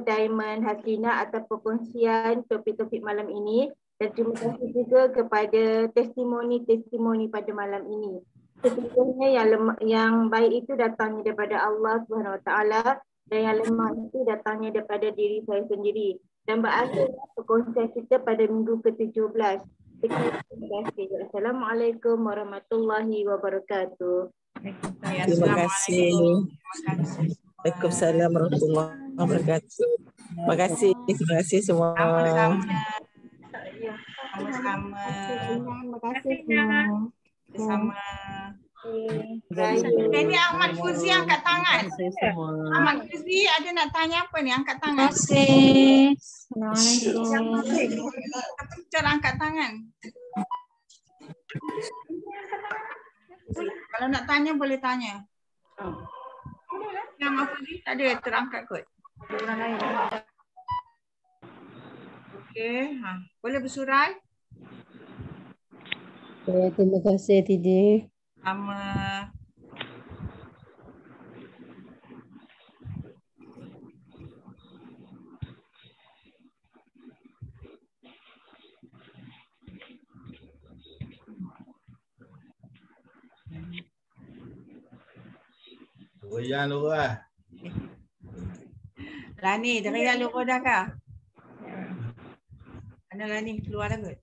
Diamond Hasina atas perkongsian topik-topik malam ini. Dan terima kasih juga kepada testimoni-testimoni pada malam ini. Sesungguhnya yang baik itu datangnya daripada Allah Subhanahu Wa Taala dan yang lemah itu datangnya daripada diri saya sendiri. Dan berakhirlah perkongsian kita pada minggu ke-17. Terima kasih. Assalamualaikum warahmatullahi wabarakatuh. Terima kasih. Waalaikumsalam warahmatullahi wabarakatuh. Terima kasih semua. Sama-sama. Terima kasih semua. Bersama. Ini Ahmad Fuzi angkat tangan. Ahmad Fuzi ada nak tanya apa ni? Angkat tangan. Terima kasih. Assalamualaikum. Cara angkat tangan. Kalau nak tanya boleh tanya. Yang Ahmad Fuzi tak ada terangkat kot. Okey, boleh bersurai? Terima kasih Tidi. Sama. Goyang lurah. Lani, dah raya lurah dah kah? Mana Lani keluar dah kot?